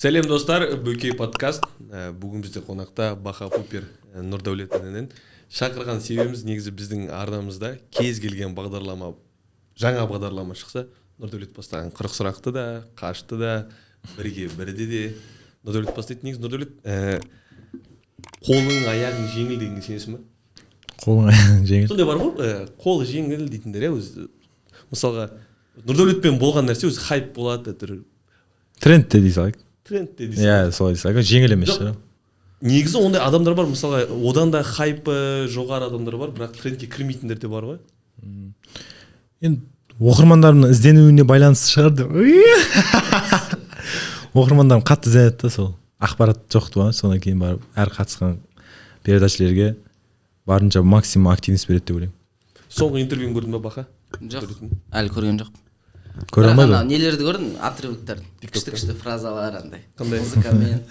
Сәлем достар, Бөкей подкаст. Бүгін бізде қонақта Баха Пупер Нұрдәулетінен. Шақырған себебіміз негізі біздің арнамызда кез келген бағдарлама, жаңа бағдарлама шықса, Нұрдәулет бастаған 40 сұрақты да, қашты да, бірге бірде де Нұрдәулет бастайды. Негізі Нұрдәулет қолың аяғың жеңіл дегенге сенесің бе? Қолың аяғың жеңіл. Сондай бар ғой, қолы жеңіл дейтіндер, өзі. Мысалға Нұрдәулетпен болған нәрсе өзі хайп болады, трендте дей салайық. Трендте дей салайық. Солай дей салайық. Жеңіл емес шығар. Негізі ондай адамдар бар, мысалға одан да хайпы жоғары адамдар бар, бірақ трендке кірмейтіндер де бар ғой. Енді оқырмандарымның ізденуіне байланысты шығар деп. Оқырмандарым қатты ізденеді да, сол ақпарат жоқ туа, содан кейін барып әр қатысқан передачалерге барынша максимум активность береді деп ойлаймын. Соңғы интервьюін көрдің бе, Баха? Жоқ, әлі көрген жоқ. Көре алмайды ғой. Нелерді көрдім, отрывоктар, күшті фразалар андай. Қандай? Музыкамен.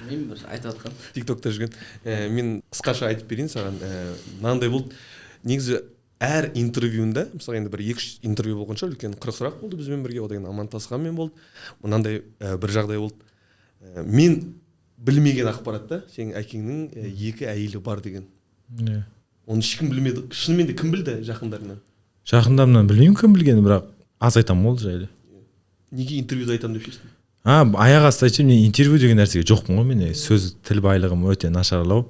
Мен бір айтып жатқан. TikTok'та жүрген. Мен қысқаша айтып берейін саған. Мынандай болды. Негізі әр интервьюінде, мысалы енді бір 2-3 интервью болғанша үлкен 40 сұрақ болды бізбен бірге, одан кейін Амантасқанмен болды. Мынандай бір жағдай болды. Мен білмеген ақпаратта сенің әкеңнің 2 әйелі бар деген. Оны ешкім білмеді. Шынымен де кім білді жақындарынан? Жақындарымнан білмеймін кім білгені, бірақ аз айтамын ол жайлы. Неге интервьюда айтамын деп шештің? Аяқ асты айтшы, мен интервью деген нәрсеге жоқпын ғой, мен сөз тіл байлығым өте нашарлау.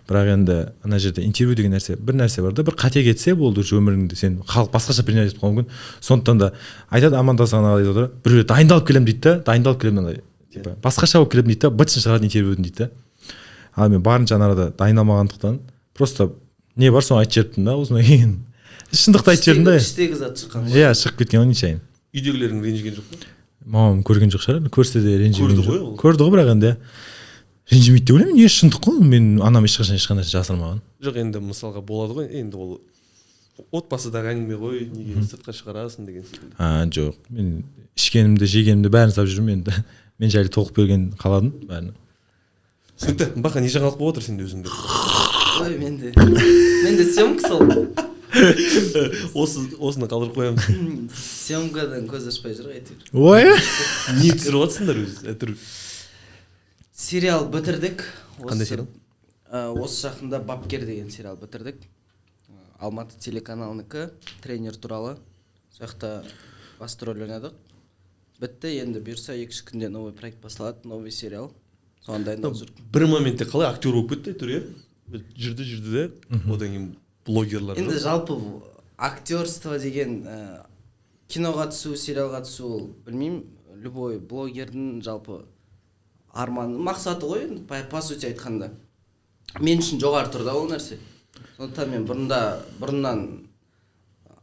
Бірақ енді ана жерде интервью деген нәрсе, бір нәрсе бар да, бір қате кетсе болды өміріңде, сен халық басқаша принять етіп қалуы мүмкін. Сондықтан да айтады, Амандасқан аға дейді, біреу дайындалып келемін дейді да, дайындалып келемін андай, типа басқаша болып келемін дейді да, бытшын шығарады интервьюдің дейді да. Ал мен барынша анарада дайындалмағандықтан просто не бар соны айтып жіберіппін да, осыдан кейін шындықты айтып жібердім да. Іштегі зат шыққан. Иә, шығып кеткен ғой нечайын. Үйдегілерің ренжіген жоқ па? Мамам көрген жоқ шығар, көрсе де ренжіген жоқ. Көрді ғой. Көрді ғой, бірақ енді ренжімейді деп ойлаймын. Не шындық қой, мен анам ешқашан ешқандай жасырмаған. Жоқ, енді мысалға болады ғой, енді ол отбасыдағы әңгіме ғой, неге сыртқа шығарасың деген секілді. Жоқ, мен ішкенімді, жегенімді бәрін сап жүрмін енді. Мен жайлы толық берген қаладым бәрін. Түсінікті. Баха, не жаңалық болып отыр сенде өзіңде? Ой, менде съемка сол. Осыны қалдырып қоямыз. Съемкадан көз ашпай жүр әйтеуір. Ой. Не түсіріп жатсыңдар өзі? Сериал бітірдік. Қандай сериал? Осы жақында Бапкер деген сериал бітірдік. Алматы телеканалынікі, тренер туралы. Сол жақта басты рөл ойнадық. Бітті, енді бұйырса 2-3 күнде новый проект басталады, новый сериал. Соған дайындалып жүрдік. Бір моментте қалай актер болып кетті әйтеуір, жүрді де, одан кейін блогерлар. Енді жалпы актерство деген киноға түсу, сериалға түсу, білмеймін, любой блогердің жалпы арманы, мақсаты ғой, по сути айтқанда. Мен үшін жоғары тұрда ол нәрсе. Сондықтан мен бұрыннан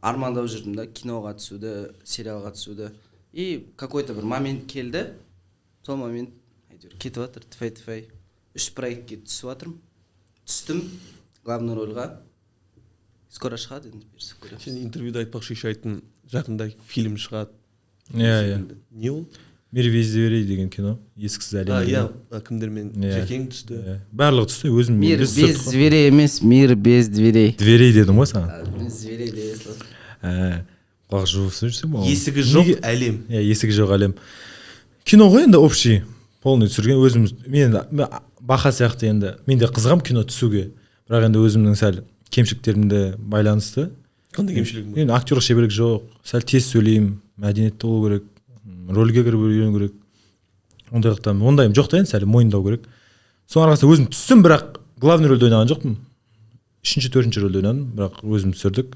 армандап жүрдім да, киноға түсуді, сериалға түсуді. И какой-то бір момент келді, сол момент кетіп жатыр, тфай-тфай. 3 проектке түсіп жатырмын. Түстім главный рольға. Скоро шығады енді берсек көреміз. Сен интервьюда айтпақшы еще айттың, жақында фильм шығады. Иә. Не ол? Мир без дверей деген кино, ескісіз әлем. Иә, кімдермен Жекең түсті. Барлығы түсті, өзім. Мир без дверей емес, мир без дверей. Дверей дедім ғой саған. Без дверей де естілді. Құлақ жуып жүрсің ба? Есігі жоқ әлем. Иә, есігі жоқ әлем. Кино ғой енді общий, полный түсірген өзіміз. Мен Баха сияқты енді, мен де қызығам кино түсуге. Бірақ енді өзімнің сәл кемшіліктерімді байланысты. Қандай кемшілігің бар? Енді актерлық шеберлік жоқ, сәл тез сөйлеймін, мәдениетті болу керек, рөлге кіріп үйрену керек. Ондайым жоқ та енді сәл мойындау керек. Соның арқасында өзім түстім, бірақ главный рөлде ойнаған жоқпын. 3-4 рөлде ойнадым, бірақ өзім түсірдік.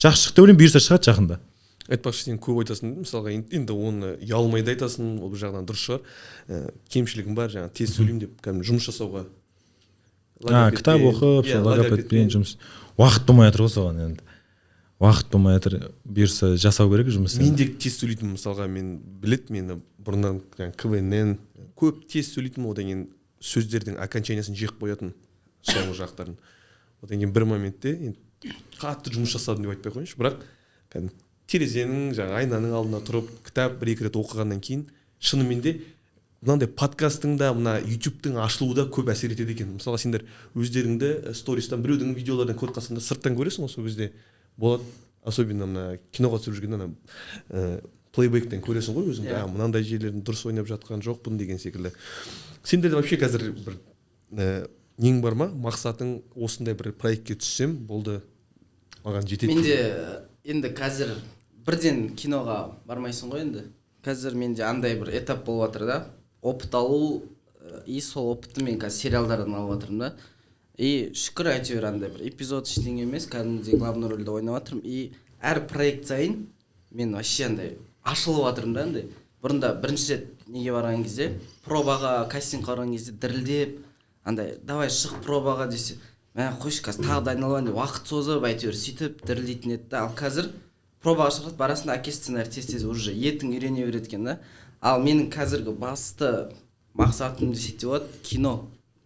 Жақсы шықты ойлаймын, бұйырса шығады жақында. Айтпақшы, сен көп айтасың, мысалға енді оны ұялмай да айтасың, ол бір жағынан дұрыс шығар. Кемшілігім бар, жаңағы тез сөйлеймін деп, кәдімгі жұмыс жасауға. Кітап оқып, логопедпен жұмыс. Уақыт болмай жатыр ғой соған енді. Уақыт болмай жатыр, бұйырса жасау керек жұмыс. Мен де тез сөйлейтін, мысалға мен білет, мені бұрыннан КВНнен көп тез сөйлейтін, одан кейін сөздердің окончаниясын жек қоятын, соңғы жақтарын. Одан кейін бір моментте қатты жұмыс жасадым деп айтпай қойыншы, бірақ терезенің, айнаның алдына тұрып, кітап 1-2 рет оқығаннан кейін, шынымен де мынандай подкастың да, мына YouTube-тың ашылуы да көп әсер етеді екен. Мысалға сендер өздеріңді стористан, біреудің видеолардан көріп қалсаңда сырттан көресің, осы бізде болады. Особенно мына киноға түсіріп жүргенде плейбектен көресің ғой өзің, мынандай жерлерін дұрыс ойнап жатқан жоқпын деген секілді. Сендерде вообще қазір бір нең бар ма, мақсатың осындай бір проектке түссем болды маған жетеді? Менде енді қазір бірден киноға бармайсың ғой енді. Қазір менде андай бір этап болып жатыр да, опыт алу, и сол опытты мен қазір сериалдардан алып жатырмын да. И шүкір әйтеуір андай бір эпизод ештеңе емес, кәдімгідей главный рөлде ойнап жатырмын. И әр проект сайын мен вообще андай ашылып жатырмын да андай. Бұрында бірінші рет неге барған кезде, пробаға, кастингқа барған кезде дірілдеп, андай давай шық пробаға десе, мә қойшы қазір тағы дайындалайын деп уақыт созып, әйтеуір сөйтіп дірілдейтін еді да. Ал қазір пробаға шығып барасың, әке сценарий тез уже етің үйрене береді екен да. Ал менің қазіргі басты мақсатым десек те болады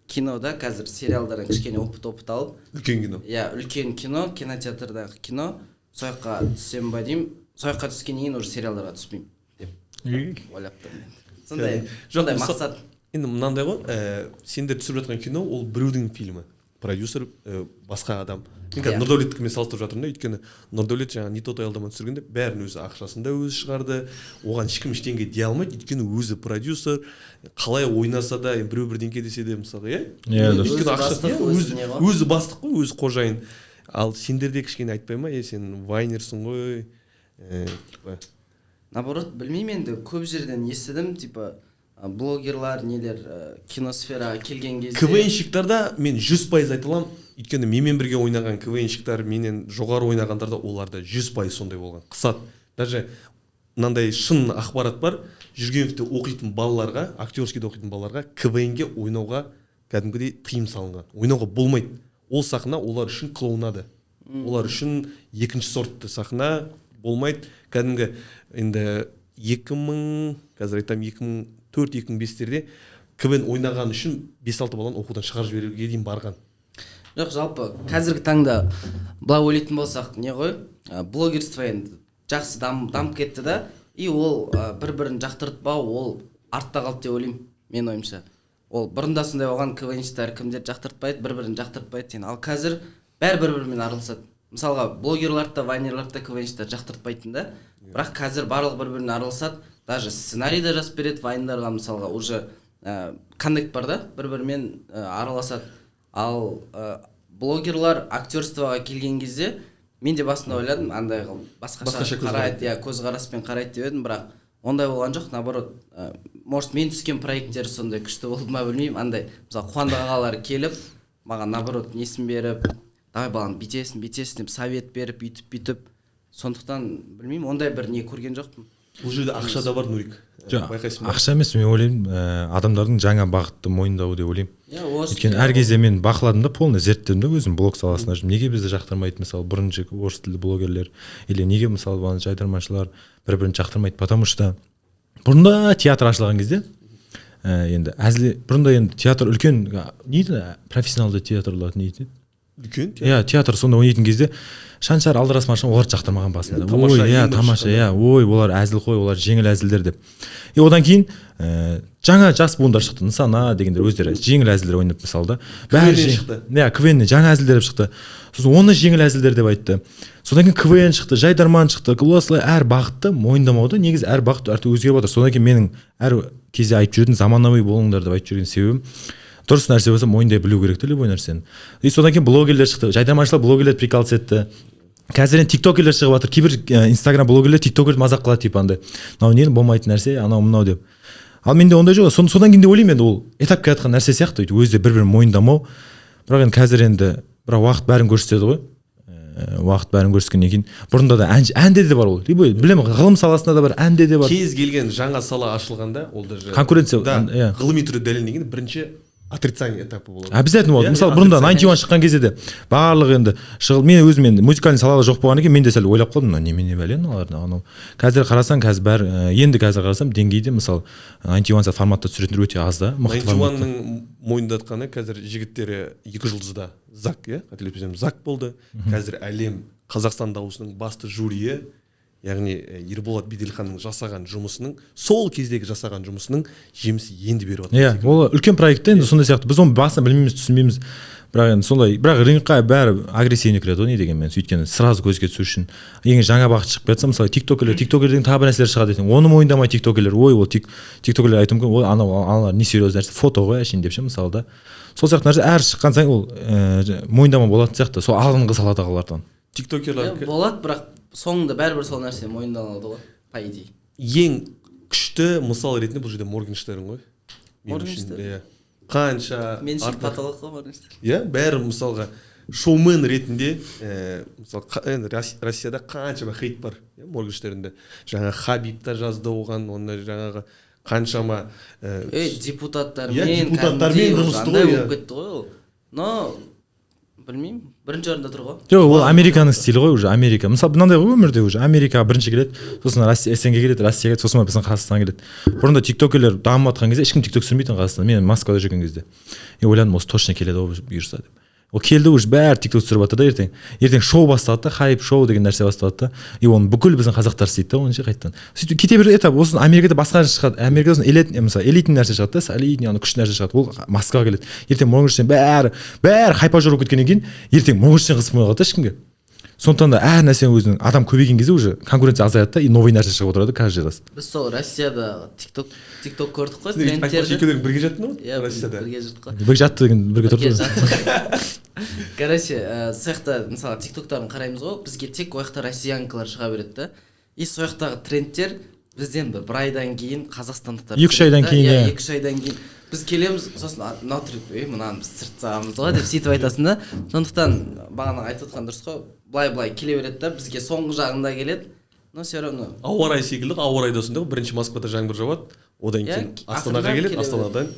кинода қазір сериалдардан кішкене опыт алып, Үлкен кино. Иә, үлкен кино, кинотеатрдағы кино, сояққа түссем ба деймін, сояққа түскеннен кейін уже сериалдарға түспеймін деп ойлап тұрмын. Сондай мақсат. Енді мынандай ғой, сендер түсіріп жатқан кино ол біреудің фильмі. Продюсер басқа адам. Мен қазір Нұрдәулеттікімен салыстырып жатырмын да, өйткені Нұрдәулет жаңағы не тот аялдаманы түсіргенде бәрін өзі ақшасында өзі шығарды, оған ешкім ештеңе дей алмайды, өйткені өзі продюсер, қалай ойнаса да біреу бірдеңке десе де мысалы, өзі бастық қой, өзі қожайын. Ал сендерде кішкене айтпай ма, сен вайнерсің ғой, наоборот, білмеймін енді, көп жерден естідім, типа блогерлар, нелер киносфераға келген кезде КВНщиктарда мен 100% айта аламын, өйткені менімен бірге ойнаған КВНщиктар менен жоғары ойнағандарда оларда 100% сондай болған. Қысат. Даже мынандай шын ақпарат бар, Жүргеновте оқитын балаларға, актерскийде оқитын балаларға КВНге ойнауға кәдімгідей тыйым салынған. Ойнауға болмайды. Ол сахна олар үшін клоунада. Олар үшін екінші сортты сахна болмайды. Кәдімгі енді 2004-2005-терде КВН ойнаған үшін 5-6 баланы оқудан шығарып жіберуге дейін барған. Жоқ, жалпы қазіргі таңда былай ойлайтын болсақ, не ғой, блогерство енді жақсы дамып кетті да, и ол бір-бірін жақтыртпау, ол артта қалды деп ойлаймын, мен ойымша. Ол бұрында сондай болған, КВНщиктер кімдер жақтыртпайды, бір-бірін жақтыртпайды. Ал қазір бәрі бір-бірімен араласады. Мысалға, блогерларда, вайнерларда КВНщиктер жақтыртпайтын да, бірақ қазір барлық бір-бірімен араласады. Даже сценарийді жазып береді вайндарға, мысалға, уже коннект бар да, бір-бірімен араласады. Ал блогерлар актерствоға келген кезде мен де басында ойладым, андай басқаша қарайды, көзқараспен қарайды деп едім, бірақ ондай болған жоқ. Наоборот, может мен түскен проекттер сондай күшті болды ма білмеймін. Андай, мысалы, Қуандық ағалар келіп, маған наоборот несін беріп, давай балам бүйтесің деп совет беріп, бүйтіп. Сондықтан білмеймін, ондай бір не көрген жоқпын. Бұл жерде ақша да бар, Нурик. Байқайсың ба? Ақша емес, мен ойлаймын, адамдардың жаңа бағытты мойындауы деп ойлаймын. Өйткені әр кезде мен бақыладым да, полный зерттедім да өзім блог саласына жүріп. Неге бізді жақтырмайды, мысалы, бұрынғы орыс тілді блогерлер, или неге мысалы жайдармашылар бір-бірін жақтырмайды, потому что бұрында театр ашылған кезде, енді бұрында енді театр үлкен, нейді, профессионалды театрлар нейді? Үлкен? Иә, театр сонда ойнайтын кезде Шаншар Алдарас Маршан олар жақтырмаған басында. Тамаша, олар әзіл қой, олар жеңіл әзілдер деп. И одан кейін жаңа жас буындар шықты, Нысана дегендер өздері жеңіл әзілдер ойнап мысалы да. КВН шықты. Иә, КВН жаңа әзілдер шықты. Сосын оны жеңіл әзілдер деп айтты. Содан кейін КВН шықты, жайдарман шықты. Осылай әр бағытты мойындамауда, негізі әр бағыт өзгеріп отыр. Содан кейін менің әр кезде айтып жүретін заманауи болыңдар деп айтып жүрген себебім, дұрыс нәрсе болса мойындай білу керек те любой нәрсені. И содан кейін блогерлер шықты, жайдарманшылар блогерлер прикол етті. Қазір енді тиктокерлер шығып жатыр, кейбір инстаграм блогерлер тиктокерді мазақ қылады типа андай. Мынау не болмайтын нәрсе, анау мынау деп. Ал менде ондай жоқ. Содан кейін де ойлаймын енді ол этап келе жатқан нәрсе сияқты, өзі де бір-бірін мойындамау. Бірақ енді қазір енді бірақ уақыт бәрін көрсетеді ғой. Уақыт бәрін көрсеткеннен кейін бұрында да әнде де бар ол. Либо білемін, ғылым саласында да бар, әнде де бар. Кез келген жаңа сала ашылғанда ол даже конкуренция, ғылыми түрде дәлелденген бірінші отрицание этапы болады. Обязательно болады. Мысалы, бұрында 91 шыққан кезде де барлығы енді мен өзім енді музыкальный салада жоқ болғаннан кейін мен де сәл ойлап қалдым, немене бәле мыналар. Қазір қарасаң, енді қарасам деңгейде мысалы 91 форматта түсіретіндер өте аз да. 91-ның мойындатқаны қазір жігіттері 2 жұлдызда Зак, қателеспесем Зак болды. Қазір әлем Қазақстан дауысының басты жюриі яғни Ерболат Беделханның жасаған жұмысының, сол кездегі жасаған жұмысының жемісі енді беріп жатыр. Иә, ол үлкен проект енді сондай сияқты. Біз оны басында білмейміз, түсінбейміз. Бірақ енді сондай, бірақ рынокқа бәрі агрессивный кіреді ғой, не дегенмен, сөйткені сразу көзге түсу үшін. Ең жаңа бағыт шығып жатса, мысалы тиктокерлердің тағы бір нәрселер шығады екен. Оны мойындамай тиктокерлер, ой, ол тиктокерлер айтуы мүмкін, ой, аналар не серьез нәрсе, фото ғой әшейін деп ше, мысалы да. Сол сияқты нәрсе әр шыққан сайын ол мойындама болатын сияқты. Сол алдыңғы саладағылардан. Тиктокерлер болады, бірақ соңында бәрібір сол нәрсе мойындалады ғой, по идее. Ең күшті мысал ретінде бұл жерде Моргенштерн ғой. Моргенштерн. Қанша мен үшін патолог қой Моргенштерн. Иә, бәрі мысалға шоумен ретінде мысалы Россияда қаншама хейт бар Моргенштернде. Жаңа Хабиб та жазды оған, онда жаңағы қаншама депутаттармен жұмысты болып кетті ғой ол. Но білмеймін, бірінші орында тұр ғой. Жоқ, ол Американың стилі ғой, уже Америка. Мысалы мынандай ғой өмірде уже Америка бірінші келеді, сосын Россия СНГ келеді, Россия келеді, сосын біздің Қазақстан келеді. Бұрында тиктокерлер дамып жатқан кезде ешкім тикток түсірмейтін Қазақстан. Мен Москвада жүрген кезде. Ойладым, осы точно келеді ғой бұйырса деп. Ол келді уже бәрі тикток түсіріп жатыр да ертең. Ертең шоу басталады да, хайп шоу деген нәрсе басталады да. И оны бүкіл біздің қазақтар істейді да, оны ше қайтадан. Сөйтіп кете береді этап, осы Америкада басқа нәрсе шығады. Америкада мысалы элитный нәрсе шығады да, солидный, ана күшті нәрсе шығады. Ол Москваға келеді. Ертең Моргенштерн бәрі хайпа жүріп кеткеннен кейін ертең Моргенштерн қызық болмай қалады да ешкімге. Сондықтан да әр нәрсенің өзінің адам көбейген кезде уже конкуренция азаяды да, и новый нәрсе шығып отырады каждый раз. Біз сол Россияда тикток көрдік қой, трендтерді. Екеулерің бірге жаттың ғой? Иә, Россияда. бірге жүрдік қой. Бірге жатты деген бірге тұрды. Короче, сояқта мысалы тиктоктарын қараймыз ғой, бізге тек ояқта россиянкалар шыға береді да. И сояқтағы трендтер бізден бір айдан кейін қазақстандықтар 2-3 айдан кейін, иә, 2-3 айдан кейін біз келеміз, сосын мынаны біз сыртсамыз ғой деп сөйтіп айтасың да. Сондықтан бағана айтып отқан дұрыс қой, былай келе береді да, бізге соңғы жағында келеді. Но все равно ауа райы секілді, ауа райда осындай ғой, бірінші Москвада жаңбыр жауады, одан кейін Астанаға келеді, Астанадан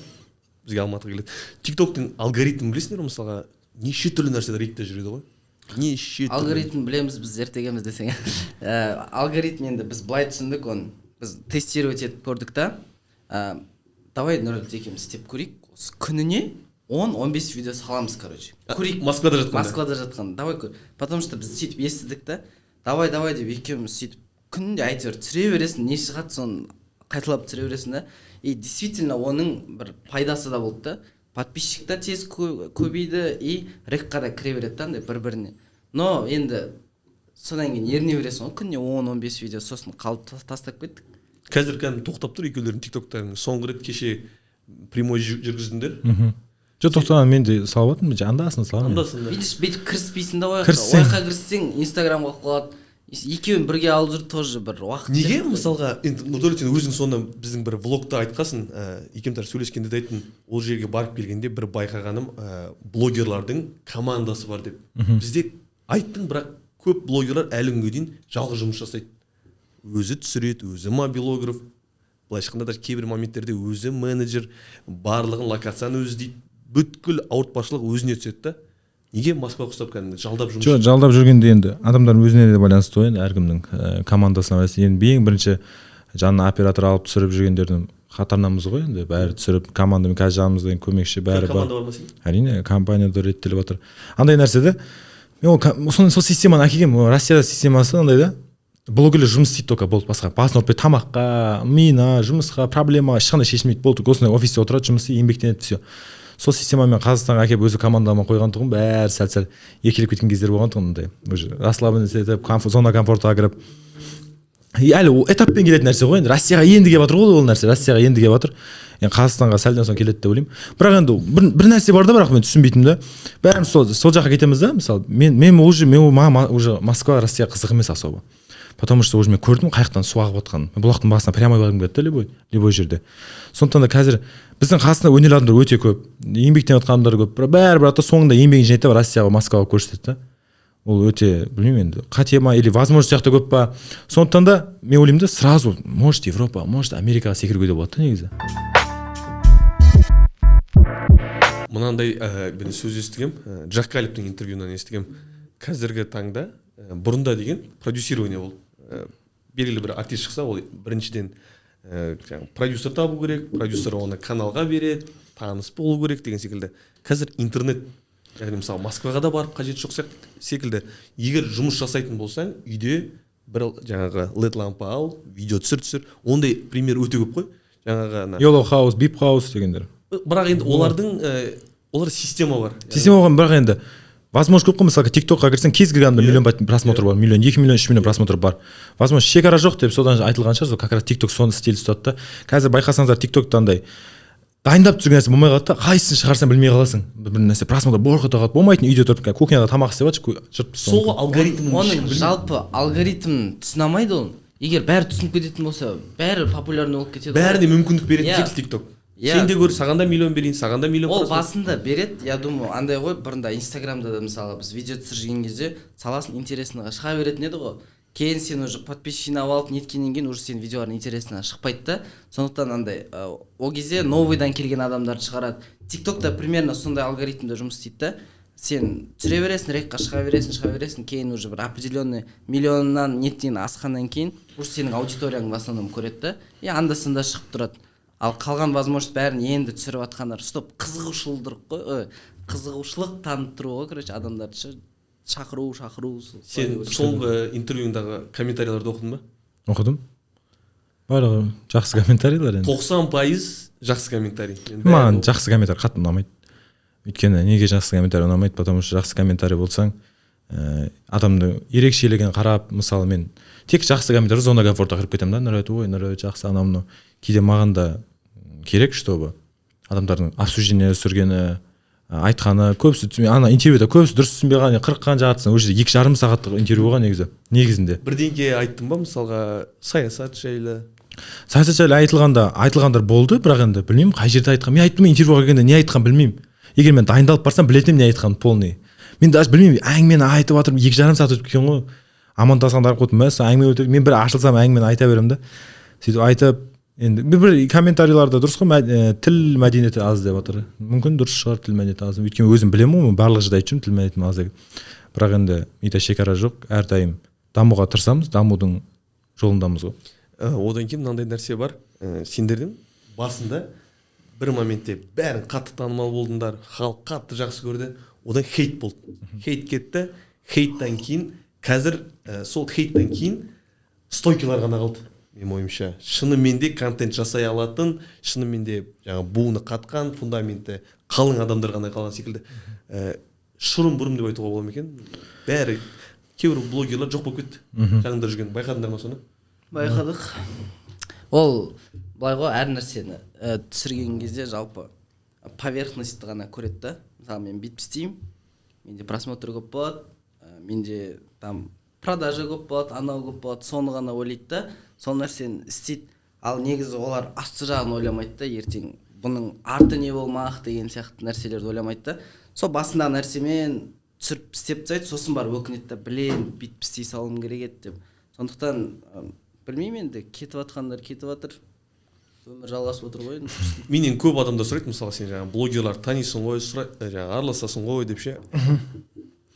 бізге Алматыға келеді. тиктоктың алгоритмін білесіңдер ғой, мысалға неше түрлі нәрселер рейдте жүреді ғой. Неше түрлі. Алгоритм білеміз, біз зерттегенбіз десең. Алгоритм енді біз былай түсіндік оны. Біз тестировать етіп көрдік та. Давай Нұрәлі екеуміз істеп көрейік. Күніне 10-15 видео саламыз, короче. Көрейік. Москвада жатқан. Давай көр. Потому что біз сөйтіп естідік та. Давай деп екеуміз сөйтіп күнде әйтеуір түсіре бересің, не шығады соны қайталап түсіре бересің да. И действительно оның бір пайдасы да болды да. Подписчик та тез көбейді, и рекқа да кіре береді да, бір-біріне. Но енді содан кейін еріне бересің ғой, күніне 10-15 видео, сосын қалып тастап кеттік. Қазір кәдімгі тоқтап тұр екеулердің тиктоктарын. Соңғы рет кеше прямой жүргіздіңдер. Жоқ, тоқтаған, мен де салып жатырмын, андасын саламын. Видишь, бүйтіп кіріспейсің да ояққа кіріссең Инстаграмға қалады. Екеуін бірге алып жүр, тоже бір уақыт. Неге мысалға, Нұрдәулет, сен өзің сонда біздің бір влогта айтқасын, екеуміз сөйлескенде де айттың, ол жерге барып келгенде бір байқағаным, блогерлардың командасы бар деп. Бізде айттың, бірақ көп блогерлар әлі күнге дейін жалғыз жұмыс жасайды. Өзі түсіреді, өзі мобилограф, былайша айтқанда кейбір моменттерде өзі менеджер, барлығын локацияны өзі дейді, бүткіл ауыртпашылық өзіне түседі да. Неге Москваға ұстап кәдімгі жалдап жұмыс? Жоқ, жалдап жүргенде енді адамдардың өзіне де байланысты ғой, енді әркімнің командасына байланысты. Енді ең бірінші жанына оператор алып түсіріп жүргендердің қатарынанбыз ғой, енді бәрі түсіріп, командамен қазір жанымызда көмекші бәрі бар. Команда бар ма сен? Әрине, компанияда реттеліп жатыр. Андай нәрсе де, мен сол системаны әкелгенмін, Россияда системасы андай да. Блогерлер жұмыс істейді только болды, басқа басын ұрып тамаққа, миына, жұмысқа, проблемаға ешқандай шешілмейді, болды, осындай офисте отырады, жұмыс істейді, еңбектенеді, все. Сол системамен Қазақстанға әкеліп өзі командама қойған тұғын, бәрі сәл екілеп кеткен кездер болған тұғын, ондай уже расслабленность етіп, зона комфортқа кіріп. Әлі этаппен келетін нәрсе ғой, енді Россияға енді келіп жатыр ғой ол нәрсе, Россияға енді келіп жатыр. Енді Қазақстанға сәлден соң келеді деп ойлаймын. Бірақ енді бір нәрсе бар да, бірақ мен түсінбейтінмін да. Бәріміз сол жаққа кетеміз да, мысалы, маған уже Москва, Россия қызық емес особо. Потому что уже мен көрдім қайықтан су ағып жатқанын. Бұлақтың басына прямой барғым келді да любой жерде. Сондықтан да қазір біздің Қазақстанда өнерлі адамдар өте көп, еңбектеніп жатқан адамдар көп. Бәрібір соңында еңбегін жинайды Россияға, Москваға көрсетеді да. Ол өте, білмеймін енді, қате ма или возможность сияқты көп па. Сондықтан да мен ойлаймын да, сразу может Европа, может Америкаға секіруге де болады да негізі. Мынандай мен сөз естігем, Джак Калиптің интервьюынан естігем. Қазіргі таңда бұрында деген продюсирование ол. Белгілі бір артист шықса, ол біріншіден продюсер табу керек, продюсер оны каналға береді, таныс болу керек деген секілді. Қазір интернет, яғни мысалы Москваға да барып қажет жоқ секілді. Егер жұмыс жасайтын болсаң, үйде бір жаңағы LED лампа ал, видео түсір. Ондай пример өте көп қой. Жаңағы ана Yellow House, Beep House дегендер. бірақ енді олардың олар система бар. Система болған, бірақ енді возможно көп қой, мысалы TikTokқа кірсең кез келген адамда миллион просмотр бар, миллион, 2 миллион, 3 миллион просмотр бар. Возможно шекара жоқ деп содан айтылған шығар, как раз TikTok соны стиль ұстады да. Қазір байқасаңыздар TikTokта андай дайындап жүрген нәрсе болмай қалады да, қайсысын шығарсаң білмей қаласың. Бір нәрсе просмотр борқыта қалады, болмайтын үйде тұрып кухняда тамақ істеп жатыр. Сол алгоритмін оның жалпы алгоритм түсіне алмайды ол. Егер бәрі түсініп кететін болса, бәрі популярный болып кетеді. Бәріне мүмкіндік береді тек TikTok. Сен де көр, саған да миллион берейін, саған да миллион. Ол басында береді, я думаю, андай ғой, бұрында Инстаграмда да мысалы біз видео түсірген кезде саласын интересныйға шыға беретін еді ғой. Кейін сен уже подписчина алып неткеннен кейін уже сен видеолардың интересныйға шықпайды да. Сондықтан андай ол кезде новыйдан келген адамдарды шығарады. TikTokта примерно сондай алгоритмде жұмыс істейді да. Сен түсіре бересің, рекқа шыға бересің, кейін уже бір определенный миллионнан неттен асқаннан кейін уже сенің аудиторияң в основном көреді да. И анда-санда шығып тұрады. Ал қалған возможность бәрін енді түсіріп атқандар, стоп, қызығушылық танытыру ғой, короче, адамдарды шақыру. Сен соңғы интервьюңдағы комментарийлерді оқыдың ба? Оқыдым. Барлығы жақсы комментарийлер енді. 90% жақсы комментарий. Маған жақсы комментарий қатты ұнамайды. Өйткені неге жақсы комментарий ұнамайды? Потому что жақсы комментарий болсаң, адамды ерекшелігін қарап, мысалы мен тек жақсы комментарий зона комфортқа кіріп кетемін да, нравится, жақсы анау. Кейде маған да керек, чтобы адамдардың обсуждение сүргені, айтқаны, көбісі ана интервьюда көбісі дұрыс түсінбей қалған, 40-қан жартысын, уже 2,5 сағаттық интервью болған негізінде. Бірдеңке айттым ба, мысалға саясат жайлы? Саясат жайлы айтылғандар болды, бірақ енді білмеймін қай жерде айтқан. Мен айттым, интервьюға келгенде не айтқан білмеймін. Егер мен дайындалып барсам, білетінім не айтқан полный. Мен даже білмеймін, әңгімені айтып жатырмын, 2,5 сағат өтіп кеткен ғой. Амандасқандар қойдым, әңгіме өтіп, мен бір ашылсам әңгімені айта беремін да. Сөйтіп айтып, енді бір комментарийларда дұрыс қой, тіл мәдениеті аз деп жатыр. Мүмкін дұрыс шығар, тіл мәдениеті аз. Өйткені өзім білемін ғой, барлық жерде айтып жүрмін, тіл мәдениеті аз деп. Бірақ енді мида шекара жоқ, әрдайым дамуға тырысамыз, дамудың жолындамыз ғой. Одан кейін мынандай нәрсе бар. Сендердің басында бір моментте бәрін қатты танымал болдыңдар, халық қатты жақсы көрді. Одан хейт болды. Хейт кетті. Хейттан кейін қазір сол хейттан кейін стойкилар ғана қалды. Менің ойымша, шынымен де контент жасай алатын, шынымен де жаңа буыны қатқан, фундаменті қалың адамдар ғана қалған секілді. Шұрым-бұрым деп айтуға бола ма екен? Бәрі кейбір блогерлар жоқ болып кетті. Жанында жүрген, байқадыңдар ма соны? Байқадық. Ол былай ғой, әр нәрсені түсірген кезде жалпы поверхностьті ғана көреді да. Мысалы мен бүйтіп істеймін, менде просмотр көп болады, менде там продажа көп болады, анау көп болады, соны ғана ойлайды да, сол нәрсені істейді. Ал негізі олар асты жағын ойламайды да, ертең бұның арты не болмақ деген сияқты нәрселерді ойламайды да. Сол басындағы нәрсемен түсіріп істеп тастайды, сосын барып өкінеді да, білем, бүйтіп істей салуым керек еді деп. Сондықтан білмеймін енді, кетіп жатқандар кетіп жатыр. Өмір жалғасып отыр ғой. Менен көп адамдар сұрайды, мысалы сен жаңағы блогерлар танисың ғой, жаңағы араласасың ғой деп ше.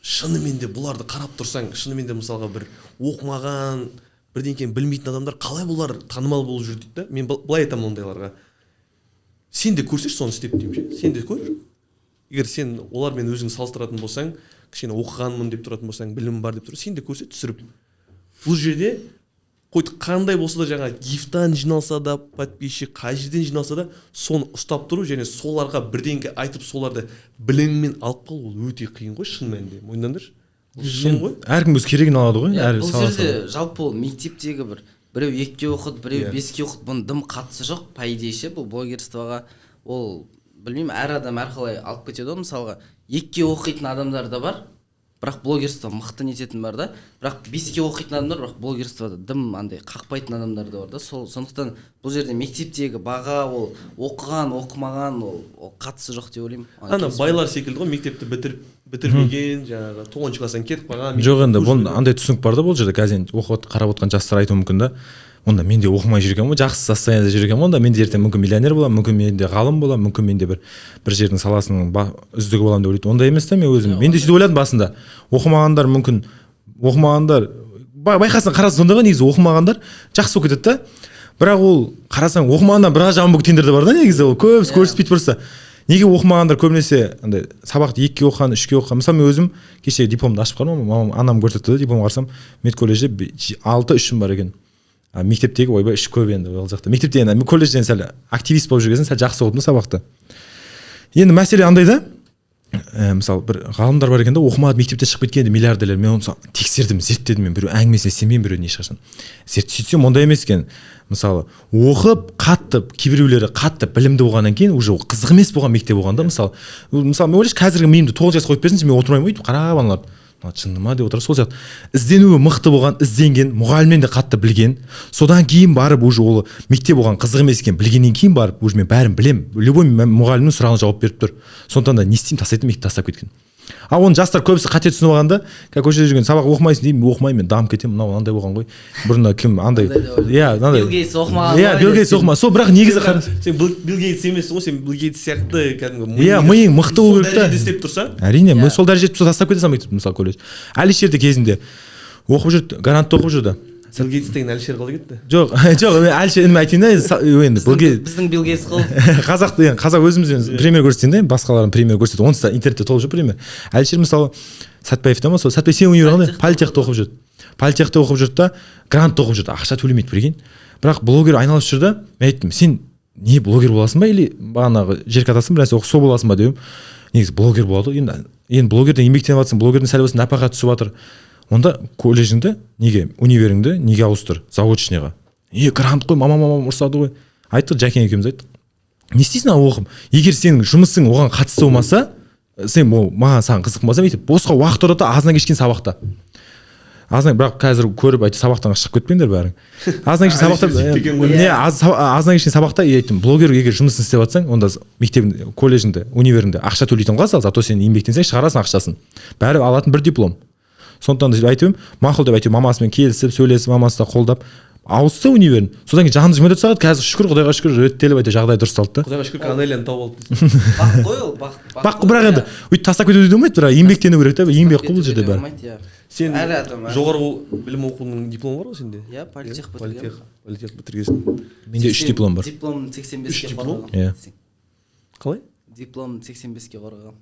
Шынымен де бұларды қарап тұрсаң, шынымен де мысалға бір оқымаған, бірдеңкені білмейтін адамдар қалай бұлар танымал болып жүр дейді да. Мен былай айтамын ондайларға. Сен де көрсеш соны істеп деймін ше. Сен де көр. Егер сен олармен өзің салыстыратын болсаң, кішкене оқығанмын деп тұратын болсаң, білімім бар деп тұрсаң, сен де көрсе түсіріп. Бұл жерде қандай болса да жаңа гифтан жиналса да, подписчик қай жерден жиналса да, соны ұстап тұру және соларға бірдеңке айтып соларды біліммен алып қалу ол өте қиын ғой, шын мәнінде. Мойындаңдаршы. Шын ғой. Әркім өз керегін алады ғой. Бұл жерде жалпы ол мектептегі біреу 2-ке оқыды, біреу 5-ке оқыды, бұның дым қатысы жоқ, по идее ше, бұл блогерствоға. Ол білмеймін, әр адам әрқалай алып кетеді ғой, мысалға 2-ке оқитын адамдар да бар. Бірақ блогерство мықты нететін бар да. Бірақ 5-ке оқитын адамдар, бірақ блогерствода дым андай қақпайтын адамдар да бар да. Сондықтан бұл жерде мектептегі баға, ол оқыған, оқымаған, ол қатысы жоқ деп ойлаймын. Ана байлар секілді ғой, мектепті бітірмеген, жаңағы 9 класстан кетіп қалған. Жоқ енді, бұл андай түсінік бар да бұл жерде. Қазір оқып қарап отқан жастар айтуы мүмкін да. Онда мен де оқымай жүргенмін ғой, жақсы состояниеда жүргенмін, онда мен де ертең мүмкін миллионер боламын, мүмкін мен де ғалым боламын, мүмкін мен де бір жердің саласының үздігі боламын деп ойлайды. Онда емес та, мен өзім. Мен де сөйтіп ойладым басында. Оқымағандар мүмкін, байқасаң қарасаң сонда ғой, негізі оқымағандар жақсы болып кетеді да. Бірақ ол қарасаң оқымағандар біраз жаман болып кеткендер де бар да, негізі ол көбісі көрсетпейді просто. неге оқымағандар көбінесе андай сабақты 2-ге оқыған 3-ге оқыған. Мысалы мен өзім кеше дипломды ашып қарадым, мамам анам көрсетті, диплом қарасам медколледжде 6-3 бар екен. Мектептегі ойбай 3 көп енді ол жақта. Мектепте енді колледжден сәл активист болып жүрген сәл жақсы оқыдым сабақты. Енді мәселе андай да, мысалы бір ғалымдар бар екен да, оқымады мектептен шығып кеткен миллиардерлер. Мен оны тексердім, зерттедім, мен біреу әңгімесіне сенбеймін біреудің ешқашан. Сөйтсем ондай емес екен. Мысалы оқып қатты кейбіреулері қатты білімді болғаннан кейін уже қызық емес болған мектеп болғанда мысалы мен ойлаймын қазіргі миымды 9 жасқа қойып берсінші мен отырмаймын өйтіп қарап аналарды шынды ма деп отырып сол сияқты ізденуі мықты болған, ізденген, мұғалімнен де қатты білген, содан кейін барып уже ол мектеп болған қызық емес екен білгеннен кейін барып уже мен бәрін білемін, любой мұғалімнің сұрағына жауап беріп тұр. Сондықтан да не істеймін, тастайтын мектепті тастап кеткен. А оны жастар көбісі қате түсініп алғанда, көшеде жүрген сабақ оқымайсың деймін, оқымаймын, мен дамып кетемін, мынау андай болған ғой. Бұрында кім андай? Иә, мынандай. Билл Гейтс оқымаған. Иә, Билл Гейтс оқымаған. Сол бірақ негізі сен Билл Гейтс емессің ғой, сен Билл Гейтс сияқты кәдімгі иә, миың мықты болу керек та. Сол дәрежеде істеп тұрса? Әрине, мен сол дәрежеде тастап кете салмай тұрмын, мысалы колледж. Әлішерде кезінде оқып жүрді, грантта оқып жүрді. Билл Гейтс деген Әлішер қалай кетті? Жоқ, мен Әлішер ініме айтайын да, енді біздің Билл Гейтс қыл. Қазақ өзімізбен пример көрсетейін да, басқалардың пример көрсетеді. Онсыз да интернетте толып жүр пример. Әлішер мысалы Сәтбаевта ма, сол Сәтбаев сен универ қандай? Политехте оқып жүрді. Политехте оқып жүрді да, грантта оқып жүрді. Ақша төлемейді білген. Бірақ блогер айналысып жүр да, мен айттым, сен не блогер боласың ба или бағанағы жерке атасың бір нәрсе оқып сол боласың ба дедім. Негізі блогер болады. Енді блогерден еңбектеніп жатсың, блогердің сәл болсын нәпақа түсіп жатыр. Онда колледжіңді неге, универіңді неге ауыстыр заочныйға? Грант қой, мамам ұрсады ғой. Айттық, Жәкен екеуміз айттық. Не істейсің ау оқып? Егер сенің жұмысың оған қатысты болмаса, сен маған саған қызық болмаса, бүйтіп босқа уақыт ұрады азынан кешкен сабақта. Азынан бірақ қазір көріп айтты сабақтан шығып кетпеңдер бәрің. Азынан кешкен сабақта азынан кешкен сабақта айттым, блогер егер жұмысын істеп жатсаң, онда мектебінде, колледжінде, универінде ақша төлейтін қыласың, зато сен еңбектенсең шығарасың ақшасын. Бәрі алатын бір диплом. Сондықтан да айтып мақұл деп айтып мамасымен келісіп сөйлесіп мамасы да қолдап ауысты универін. Содан кейін жанымыз жымиып тұрсақ қазір шүкір Құдайға шүкір реттеліп әйтеуір жағдай дұрысталды да. Құдайға шүкір Анелияны тауып алды. Бақ қой ол, бақ бірақ енді өйтіп тастап кетуді демейді, бірақ еңбектену керек та, еңбек қыл бұл жерде бәрі. Сен жоғарғы білім оқуының дипломы бар ғой сенде? Иә, политех бітіргенмін. Политех бітіргенсің. Менде 3 диплом бар. Дипломын 85-ке қорғағанмын. Иә. Қалай? Дипломын 85-ке қорғағанмын.